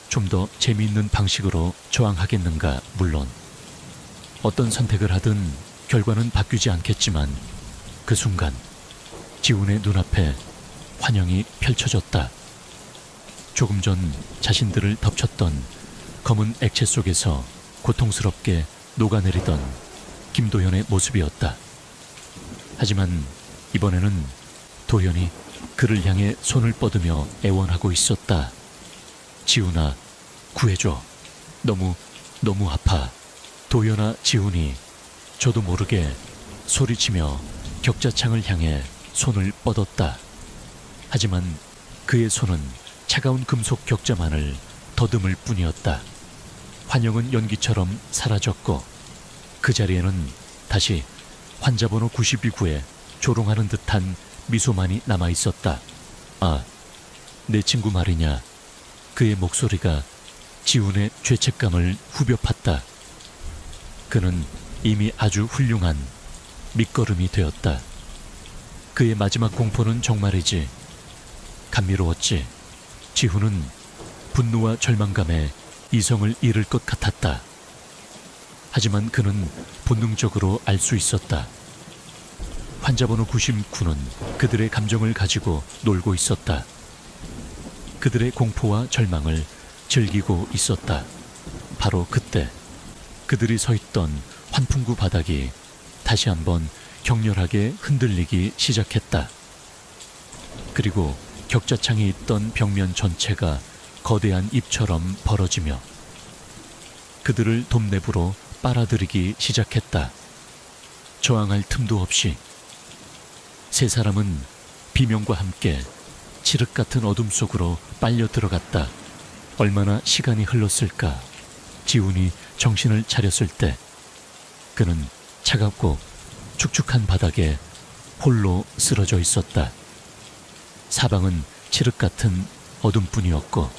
좀 더 재미있는 방식으로 저항하겠는가. 물론 어떤 선택을 하든 결과는 바뀌지 않겠지만 그 순간 지훈의 눈앞에 환영이 펼쳐졌다. 조금 전 자신들을 덮쳤던 검은 액체 속에서 고통스럽게 녹아내리던 김도현의 모습이었다. 하지만 이번에는 도현이 그를 향해 손을 뻗으며 애원하고 있었다. 지훈아, 구해줘. 너무 아파. 도현아, 지훈이 저도 모르게 소리치며 격자창을 향해 손을 뻗었다. 하지만 그의 손은 차가운 금속 격자만을 더듬을 뿐이었다. 환영은 연기처럼 사라졌고 그 자리에는 다시 환자번호 92구에 조롱하는 듯한 미소만이 남아있었다. 아, 내 친구 말이냐. 그의 목소리가 지훈의 죄책감을 후벼 팠다. 그는 이미 아주 훌륭한 밑거름이 되었다. 그의 마지막 공포는 정말이지 감미로웠지. 지훈은 분노와 절망감에 이성을 잃을 것 같았다. 하지만 그는 본능적으로 알 수 있었다. 환자번호 99는 그들의 감정을 가지고 놀고 있었다. 그들의 공포와 절망을 즐기고 있었다. 바로 그때 그들이 서 있던 환풍구 바닥이 다시 한번 격렬하게 흔들리기 시작했다. 그리고 격자창에 있던 벽면 전체가 거대한 입처럼 벌어지며 그들을 돔 내부로 빨아들이기 시작했다. 저항할 틈도 없이 세 사람은 비명과 함께 칠흑 같은 어둠 속으로 빨려 들어갔다. 얼마나 시간이 흘렀을까. 지훈이 정신을 차렸을 때 그는 차갑고 축축한 바닥에 홀로 쓰러져 있었다. 사방은 칠흑 같은 어둠뿐이었고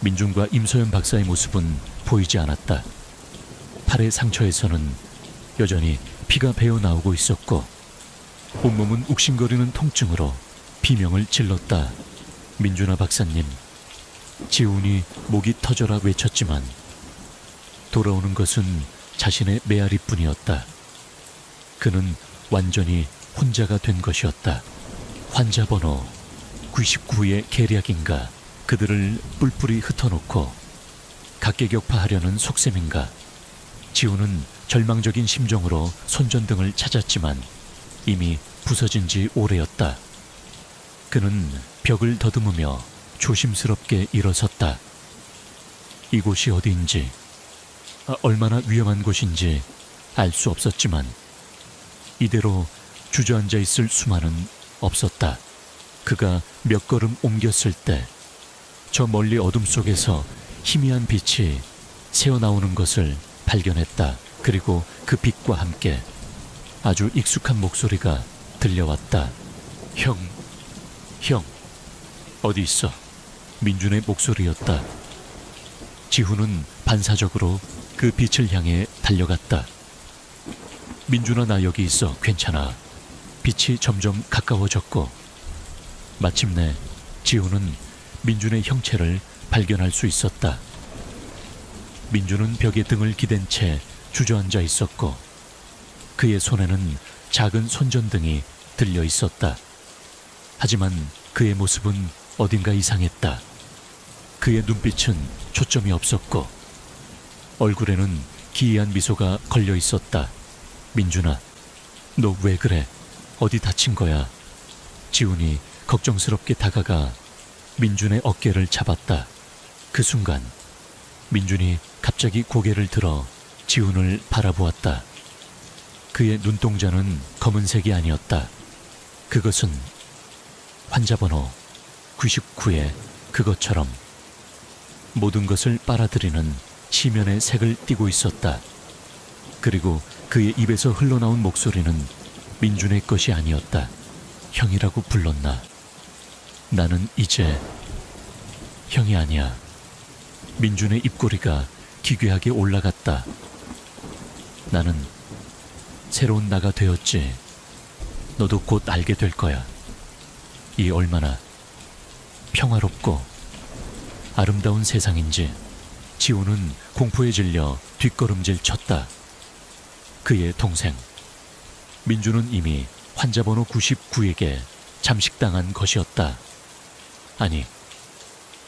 민준과 임소연 박사의 모습은 보이지 않았다. 팔의 상처에서는 여전히 피가 배어 나오고 있었고 온몸은 욱신거리는 통증으로 비명을 질렀다. 민준아 박사님, 지훈이 목이 터져라 외쳤지만 돌아오는 것은 자신의 메아리뿐이었다. 그는 완전히 혼자가 된 것이었다. 환자 번호 99의 계략인가, 그들을 뿔뿔이 흩어놓고 각계격파하려는 속셈인가. 지훈은 절망적인 심정으로 손전등을 찾았지만 이미 부서진 지 오래였다. 그는 벽을 더듬으며 조심스럽게 일어섰다. 이곳이 어디인지, 얼마나 위험한 곳인지 알 수 없었지만 이대로 주저앉아 있을 수만은 없었다. 그가 몇 걸음 옮겼을 때 저 멀리 어둠 속에서 희미한 빛이 새어나오는 것을 발견했다. 그리고 그 빛과 함께 아주 익숙한 목소리가 들려왔다. 형, 어디 있어? 민준의 목소리였다. 지훈은 반사적으로 그 빛을 향해 달려갔다. 민준아, 나 여기 있어. 괜찮아. 빛이 점점 가까워졌고 마침내 지훈은 민준의 형체를 발견할 수 있었다. 민준은 벽에 등을 기댄 채 주저앉아 있었고 그의 손에는 작은 손전등이 들려 있었다. 하지만 그의 모습은 어딘가 이상했다. 그의 눈빛은 초점이 없었고 얼굴에는 기이한 미소가 걸려 있었다. 민준아, 너 왜 그래? 어디 다친 거야? 지훈이 걱정스럽게 다가가 민준의 어깨를 잡았다. 그 순간 민준이 갑자기 고개를 들어 지훈을 바라보았다. 그의 눈동자는 검은색이 아니었다. 그것은 환자 번호 99의 그것처럼 모든 것을 빨아들이는 시면의 색을 띠고 있었다. 그리고 그의 입에서 흘러나온 목소리는 민준의 것이 아니었다. 형이라고 불렀나? 나는 이제 형이 아니야. 민준의 입꼬리가 기괴하게 올라갔다. 나는 새로운 나가 되었지. 너도 곧 알게 될 거야. 이 얼마나 평화롭고 아름다운 세상인지. 지훈은 공포에 질려 뒷걸음질 쳤다. 그의 동생 민준은 이미 환자 번호 99에게 잠식당한 것이었다. 아니,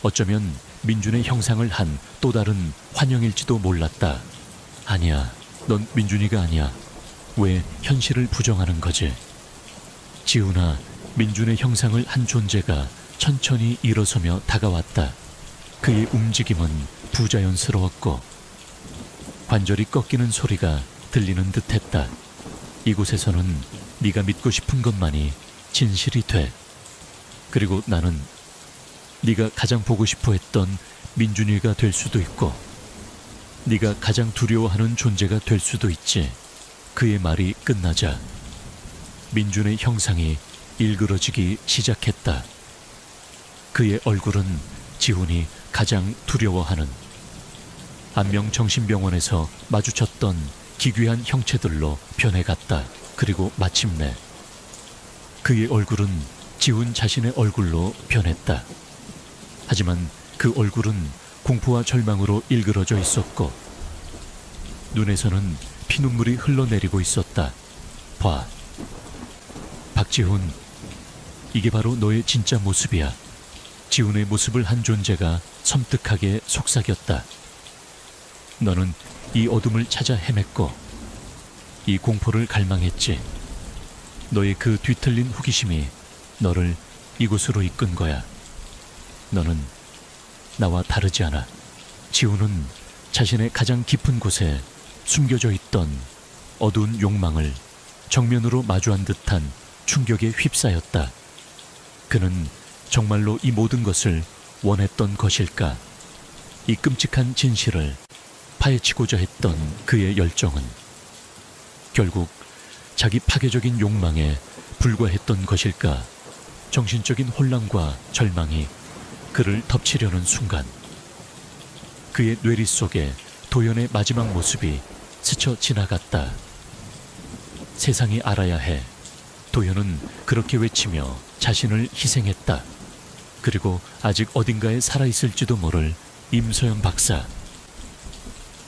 어쩌면 민준의 형상을 한 또 다른 환영일지도 몰랐다. 아니야, 넌 민준이가 아니야. 왜 현실을 부정하는 거지? 지훈아, 민준의 형상을 한 존재가 천천히 일어서며 다가왔다. 그의 움직임은 부자연스러웠고 관절이 꺾이는 소리가 들리는 듯했다. 이곳에서는 네가 믿고 싶은 것만이 진실이 돼. 그리고 나는 네가 가장 보고 싶어 했던 민준이가 될 수도 있고 네가 가장 두려워하는 존재가 될 수도 있지. 그의 말이 끝나자 민준의 형상이 일그러지기 시작했다. 그의 얼굴은 지훈이 가장 두려워하는 안명정신병원에서 마주쳤던 기괴한 형체들로 변해갔다. 그리고 마침내 그의 얼굴은 지훈 자신의 얼굴로 변했다. 하지만 그 얼굴은 공포와 절망으로 일그러져 있었고 눈에서는 피눈물이 흘러내리고 있었다. 봐, 박지훈, 이게 바로 너의 진짜 모습이야. 지훈의 모습을 한 존재가 섬뜩하게 속삭였다. 너는 이 어둠을 찾아 헤맸고 이 공포를 갈망했지. 너의 그 뒤틀린 호기심이 너를 이곳으로 이끈 거야. 너는 나와 다르지 않아. 지훈은 자신의 가장 깊은 곳에 숨겨져 있던 어두운 욕망을 정면으로 마주한 듯한 충격에 휩싸였다. 그는 정말로 이 모든 것을 원했던 것일까? 이 끔찍한 진실을 파헤치고자 했던 그의 열정은 결국 자기 파괴적인 욕망에 불과했던 것일까? 정신적인 혼란과 절망이 그를 덮치려는 순간 그의 뇌리 속에 도연의 마지막 모습이 스쳐 지나갔다. 세상이 알아야 해. 도연은 그렇게 외치며 자신을 희생했다. 그리고 아직 어딘가에 살아있을지도 모를 임서영 박사.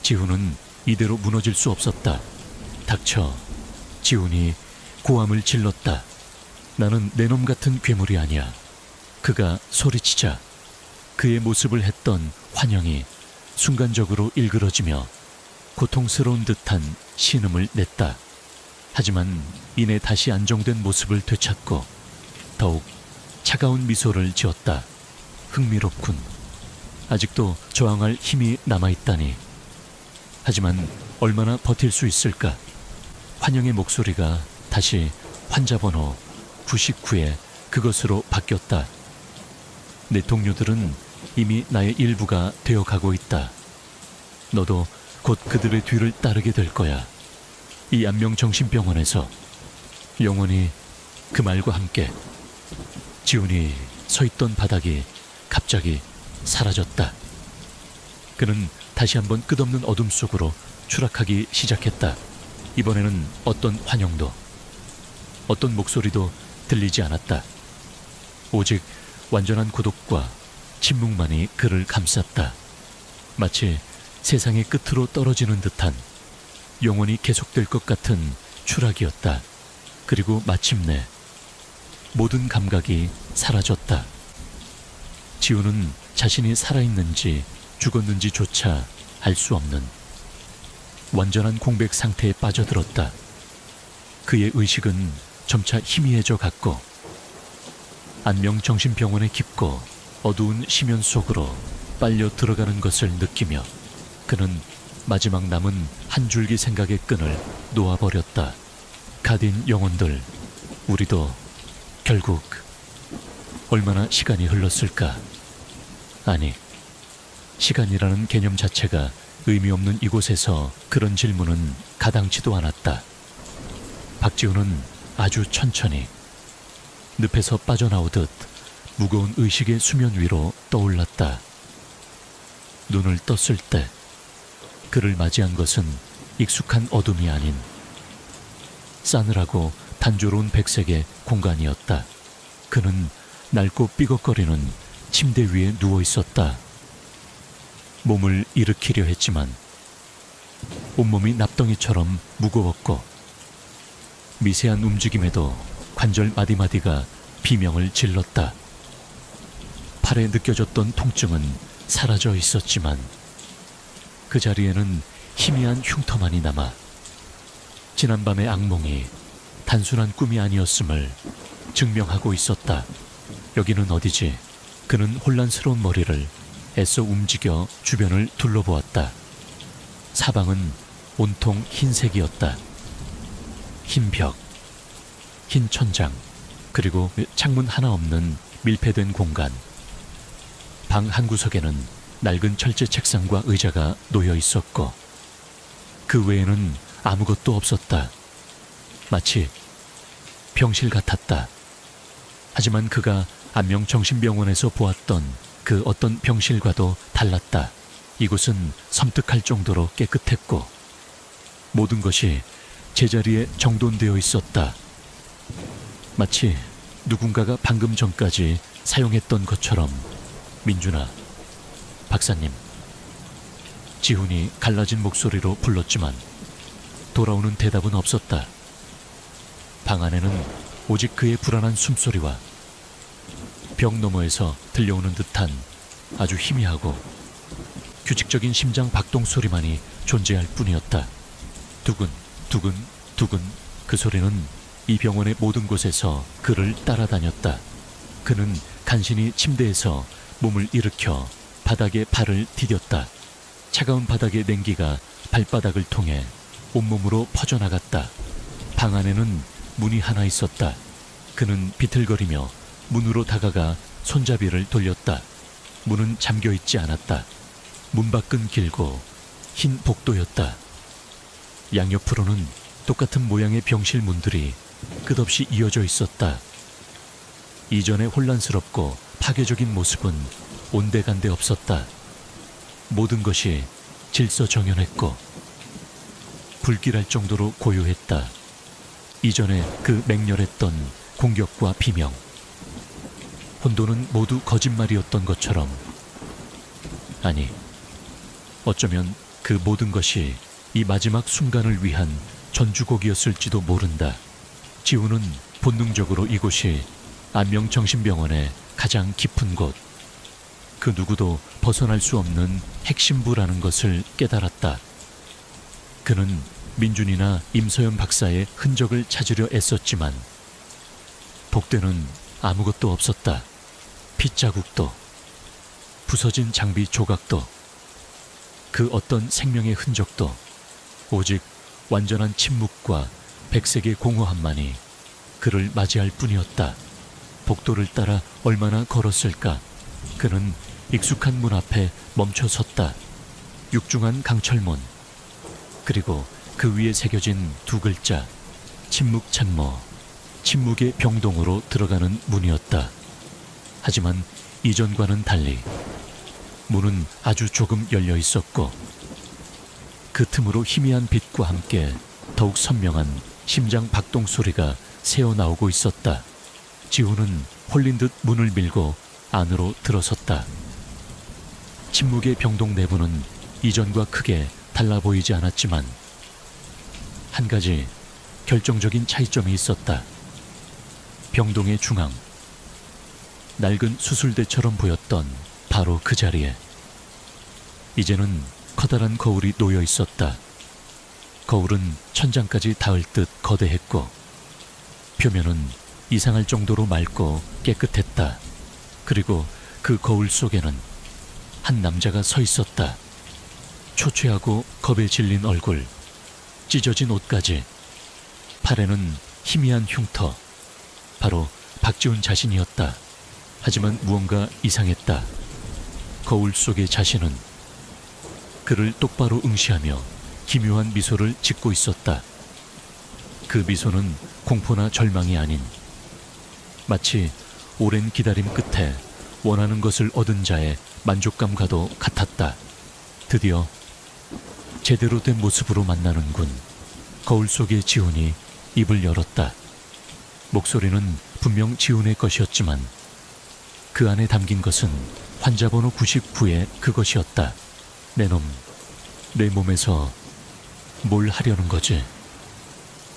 지훈은 이대로 무너질 수 없었다. 닥쳐. 지훈이 고함을 질렀다. 나는 내 놈 같은 괴물이 아니야. 그가 소리치자 그의 모습을 했던 환영이 순간적으로 일그러지며 고통스러운 듯한 신음을 냈다. 하지만 이내 다시 안정된 모습을 되찾고 더욱 차가운 미소를 지었다. 흥미롭군. 아직도 저항할 힘이 남아있다니. 하지만 얼마나 버틸 수 있을까? 환영의 목소리가 다시 환자번호 99에 그것으로 바뀌었다. 내 동료들은 이미 나의 일부가 되어가고 있다. 너도 곧 그들의 뒤를 따르게 될 거야. 이 안명정신병원에서 영원히. 그 말과 함께 지훈이 서있던 바닥이 갑자기 사라졌다. 그는 다시 한번 끝없는 어둠 속으로 추락하기 시작했다. 이번에는 어떤 환영도, 어떤 목소리도 들리지 않았다. 오직 완전한 고독과 침묵만이 그를 감쌌다. 마치 세상의 끝으로 떨어지는 듯한, 영원히 계속될 것 같은 추락이었다. 그리고 마침내 모든 감각이 사라졌다. 지훈은 자신이 살아있는지 죽었는지조차 알 수 없는 완전한 공백 상태에 빠져들었다. 그의 의식은 점차 희미해져 갔고 안명정신병원의 깊고 어두운 심연 속으로 빨려 들어가는 것을 느끼며 그는 마지막 남은 한 줄기 생각의 끈을 놓아버렸다. 가딘 영혼들, 우리도 결국 얼마나 시간이 흘렀을까? 아니, 시간이라는 개념 자체가 의미 없는 이곳에서 그런 질문은 가당치도 않았다. 박지훈은 아주 천천히 늪에서 빠져나오듯 무거운 의식의 수면 위로 떠올랐다. 눈을 떴을 때 그를 맞이한 것은 익숙한 어둠이 아닌 싸늘하고 단조로운 백색의 공간이었다. 그는 낡고 삐걱거리는 침대 위에 누워 있었다. 몸을 일으키려 했지만 온몸이 납덩이처럼 무거웠고 미세한 움직임에도 관절 마디마디가 비명을 질렀다. 팔에 느껴졌던 통증은 사라져 있었지만 그 자리에는 희미한 흉터만이 남아 지난밤의 악몽이 단순한 꿈이 아니었음을 증명하고 있었다. 여기는 어디지? 그는 혼란스러운 머리를 애써 움직여 주변을 둘러보았다. 사방은 온통 흰색이었다. 흰 벽, 흰 천장, 그리고 창문 하나 없는 밀폐된 공간. 방 한 구석에는 낡은 철제 책상과 의자가 놓여 있었고 그 외에는 아무것도 없었다. 마치 병실 같았다. 하지만 그가 안명정신병원에서 보았던 그 어떤 병실과도 달랐다. 이곳은 섬뜩할 정도로 깨끗했고 모든 것이 제자리에 정돈되어 있었다. 마치 누군가가 방금 전까지 사용했던 것처럼. 민준아, 박사님. 지훈이 갈라진 목소리로 불렀지만 돌아오는 대답은 없었다. 방 안에는 오직 그의 불안한 숨소리와 벽 너머에서 들려오는 듯한 아주 희미하고 규칙적인 심장 박동 소리만이 존재할 뿐이었다. 두근, 두근, 두근. 그 소리는 이 병원의 모든 곳에서 그를 따라다녔다. 그는 간신히 침대에서 몸을 일으켜 바닥에 발을 디뎠다. 차가운 바닥의 냉기가 발바닥을 통해 온몸으로 퍼져나갔다. 방 안에는 문이 하나 있었다. 그는 비틀거리며 문으로 다가가 손잡이를 돌렸다. 문은 잠겨있지 않았다. 문 밖은 길고 흰 복도였다. 양옆으로는 똑같은 모양의 병실 문들이 끝없이 이어져 있었다. 이전의 혼란스럽고 파괴적인 모습은 온데간데 없었다. 모든 것이 질서정연했고 불길할 정도로 고요했다. 이전에 그 맹렬했던 공격과 비명, 혼돈은 모두 거짓말이었던 것처럼, 아니, 어쩌면 그 모든 것이 이 마지막 순간을 위한 전주곡이었을지도 모른다. 지우는 본능적으로 이곳이 안명정신병원의 가장 깊은 곳, 그 누구도 벗어날 수 없는 핵심부라는 것을 깨달았다. 그는 민준이나 임서연 박사의 흔적을 찾으려 애썼지만 복대는 아무것도 없었다. 핏자국도, 부서진 장비 조각도, 그 어떤 생명의 흔적도, 오직 완전한 침묵과 백색의 공허함만이 그를 맞이할 뿐이었다. 복도를 따라 얼마나 걸었을까? 그는 익숙한 문 앞에 멈춰 섰다. 육중한 강철문, 그리고 그 위에 새겨진 두 글자, 침묵찬모, 침묵의 병동으로 들어가는 문이었다. 하지만 이전과는 달리 문은 아주 조금 열려 있었고 그 틈으로 희미한 빛과 함께 더욱 선명한 심장 박동 소리가 새어나오고 있었다. 지우는 홀린 듯 문을 밀고 안으로 들어섰다. 침묵의 병동 내부는 이전과 크게 달라 보이지 않았지만 한 가지 결정적인 차이점이 있었다. 병동의 중앙, 낡은 수술대처럼 보였던 바로 그 자리에 이제는 커다란 거울이 놓여 있었다. 거울은 천장까지 닿을 듯 거대했고 표면은 이상할 정도로 맑고 깨끗했다. 그리고 그 거울 속에는 한 남자가 서 있었다. 초췌하고 겁에 질린 얼굴, 찢어진 옷까지, 팔에는 희미한 흉터, 바로 박지훈 자신이었다. 하지만 무언가 이상했다. 거울 속의 자신은 그를 똑바로 응시하며 기묘한 미소를 짓고 있었다. 그 미소는 공포나 절망이 아닌 마치 오랜 기다림 끝에 원하는 것을 얻은 자의 만족감과도 같았다. 드디어 제대로 된 모습으로 만나는군. 거울 속의 지훈이 입을 열었다. 목소리는 분명 지훈의 것이었지만 그 안에 담긴 것은 환자번호 99의 그것이었다. 내 놈, 내 몸에서 뭘 하려는 거지?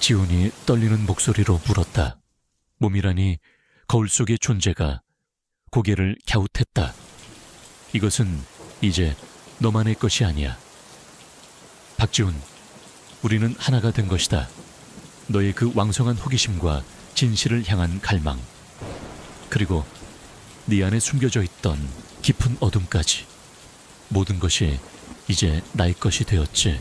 지훈이 떨리는 목소리로 물었다. 몸이라니 거울 속의 존재가 고개를 갸웃했다. 이것은 이제 너만의 것이 아니야. 박지훈, 우리는 하나가 된 것이다. 너의 그 왕성한 호기심과 진실을 향한 갈망, 그리고 네 안에 숨겨져 있던 깊은 어둠까지, 모든 것이 이제 나의 것이 되었지.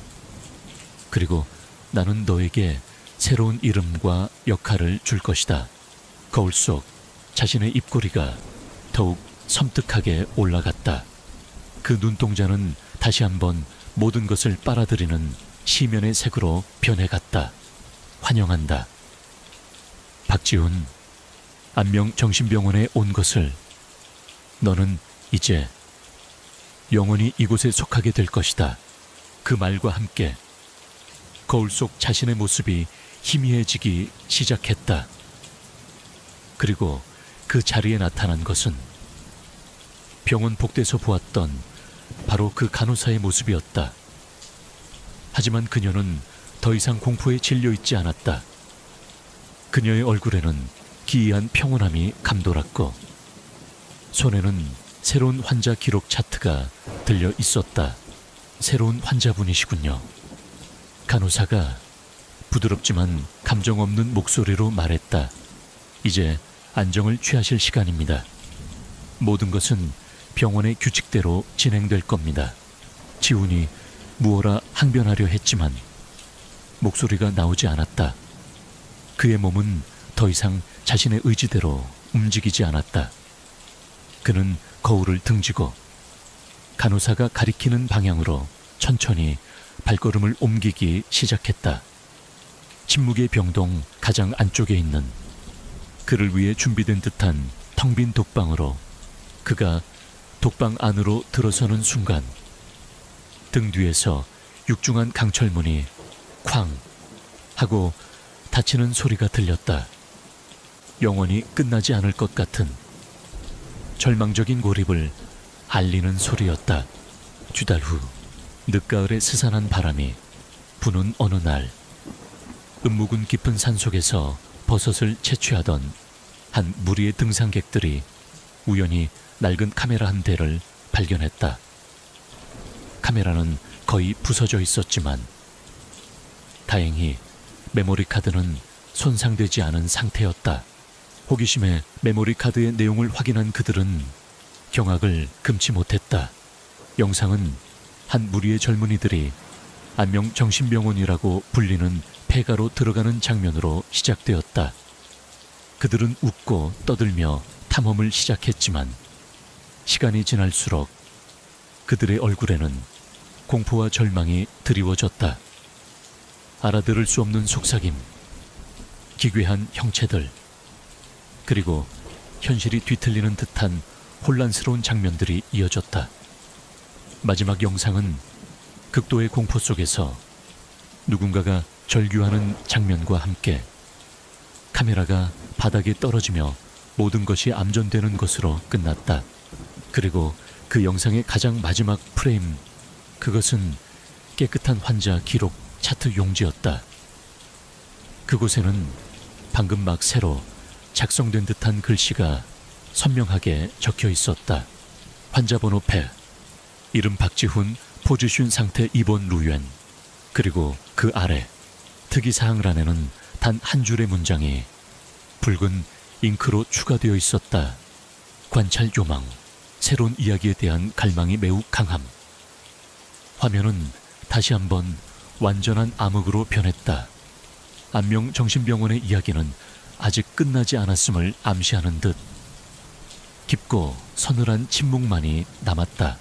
그리고 나는 너에게 새로운 이름과 역할을 줄 것이다. 거울 속 자신의 입꼬리가 더욱 섬뜩하게 올라갔다. 그 눈동자는 다시 한번 모든 것을 빨아들이는 시면의 색으로 변해갔다. 환영한다. 박지훈, 안명정신병원에 온 것을 너는 이제 영원히 이곳에 속하게 될 것이다. 그 말과 함께 거울 속 자신의 모습이 희미해지기 시작했다. 그리고 그 자리에 나타난 것은 병원 복대에서 보았던 바로 그 간호사의 모습이었다. 하지만 그녀는 더 이상 공포에 질려 있지 않았다. 그녀의 얼굴에는 기이한 평온함이 감돌았고 손에는 새로운 환자 기록 차트가 들려 있었다. 새로운 환자분이시군요. 간호사가 부드럽지만 감정 없는 목소리로 말했다. 이제 안정을 취하실 시간입니다. 모든 것은 병원의 규칙대로 진행될 겁니다. 지훈이 무어라 항변하려 했지만 목소리가 나오지 않았다. 그의 몸은 더 이상 자신의 의지대로 움직이지 않았다. 그는 거울을 등지고 간호사가 가리키는 방향으로 천천히 발걸음을 옮기기 시작했다. 침묵의 병동 가장 안쪽에 있는 그를 위해 준비된 듯한 텅 빈 독방으로 그가 독방 안으로 들어서는 순간 등 뒤에서 육중한 강철문이 쾅 하고 닫히는 소리가 들렸다. 영원히 끝나지 않을 것 같은 절망적인 고립을 알리는 소리였다. 2달 후 늦가을의 스산한 바람이 부는 어느 날 음묵은 깊은 산속에서 버섯을 채취하던 한 무리의 등산객들이 우연히 낡은 카메라 한 대를 발견했다. 카메라는 거의 부서져 있었지만 다행히 메모리 카드는 손상되지 않은 상태였다. 호기심에 메모리 카드의 내용을 확인한 그들은 경악을 금치 못했다. 영상은 한 무리의 젊은이들이 안명정신병원이라고 불리는 폐가로 들어가는 장면으로 시작되었다. 그들은 웃고 떠들며 탐험을 시작했지만 시간이 지날수록 그들의 얼굴에는 공포와 절망이 드리워졌다. 알아들을 수 없는 속삭임, 기괴한 형체들, 그리고 현실이 뒤틀리는 듯한 혼란스러운 장면들이 이어졌다. 마지막 영상은 극도의 공포 속에서 누군가가 절규하는 장면과 함께 카메라가 바닥에 떨어지며 모든 것이 암전되는 것으로 끝났다. 그리고 그 영상의 가장 마지막 프레임, 그것은 깨끗한 환자 기록 차트 용지였다. 그곳에는 방금 막 새로 작성된 듯한 글씨가 선명하게 적혀 있었다. 환자번호 100, 이름 박지훈, 포지션 상태 입원 루엔. 그리고 그 아래 특이사항란에는 단 한 줄의 문장이 붉은 잉크로 추가되어 있었다. 관찰 요망, 새로운 이야기에 대한 갈망이 매우 강함. 화면은 다시 한번 완전한 암흑으로 변했다. 안명정신병원의 이야기는 아직 끝나지 않았음을 암시하는 듯 깊고 서늘한 침묵만이 남았다.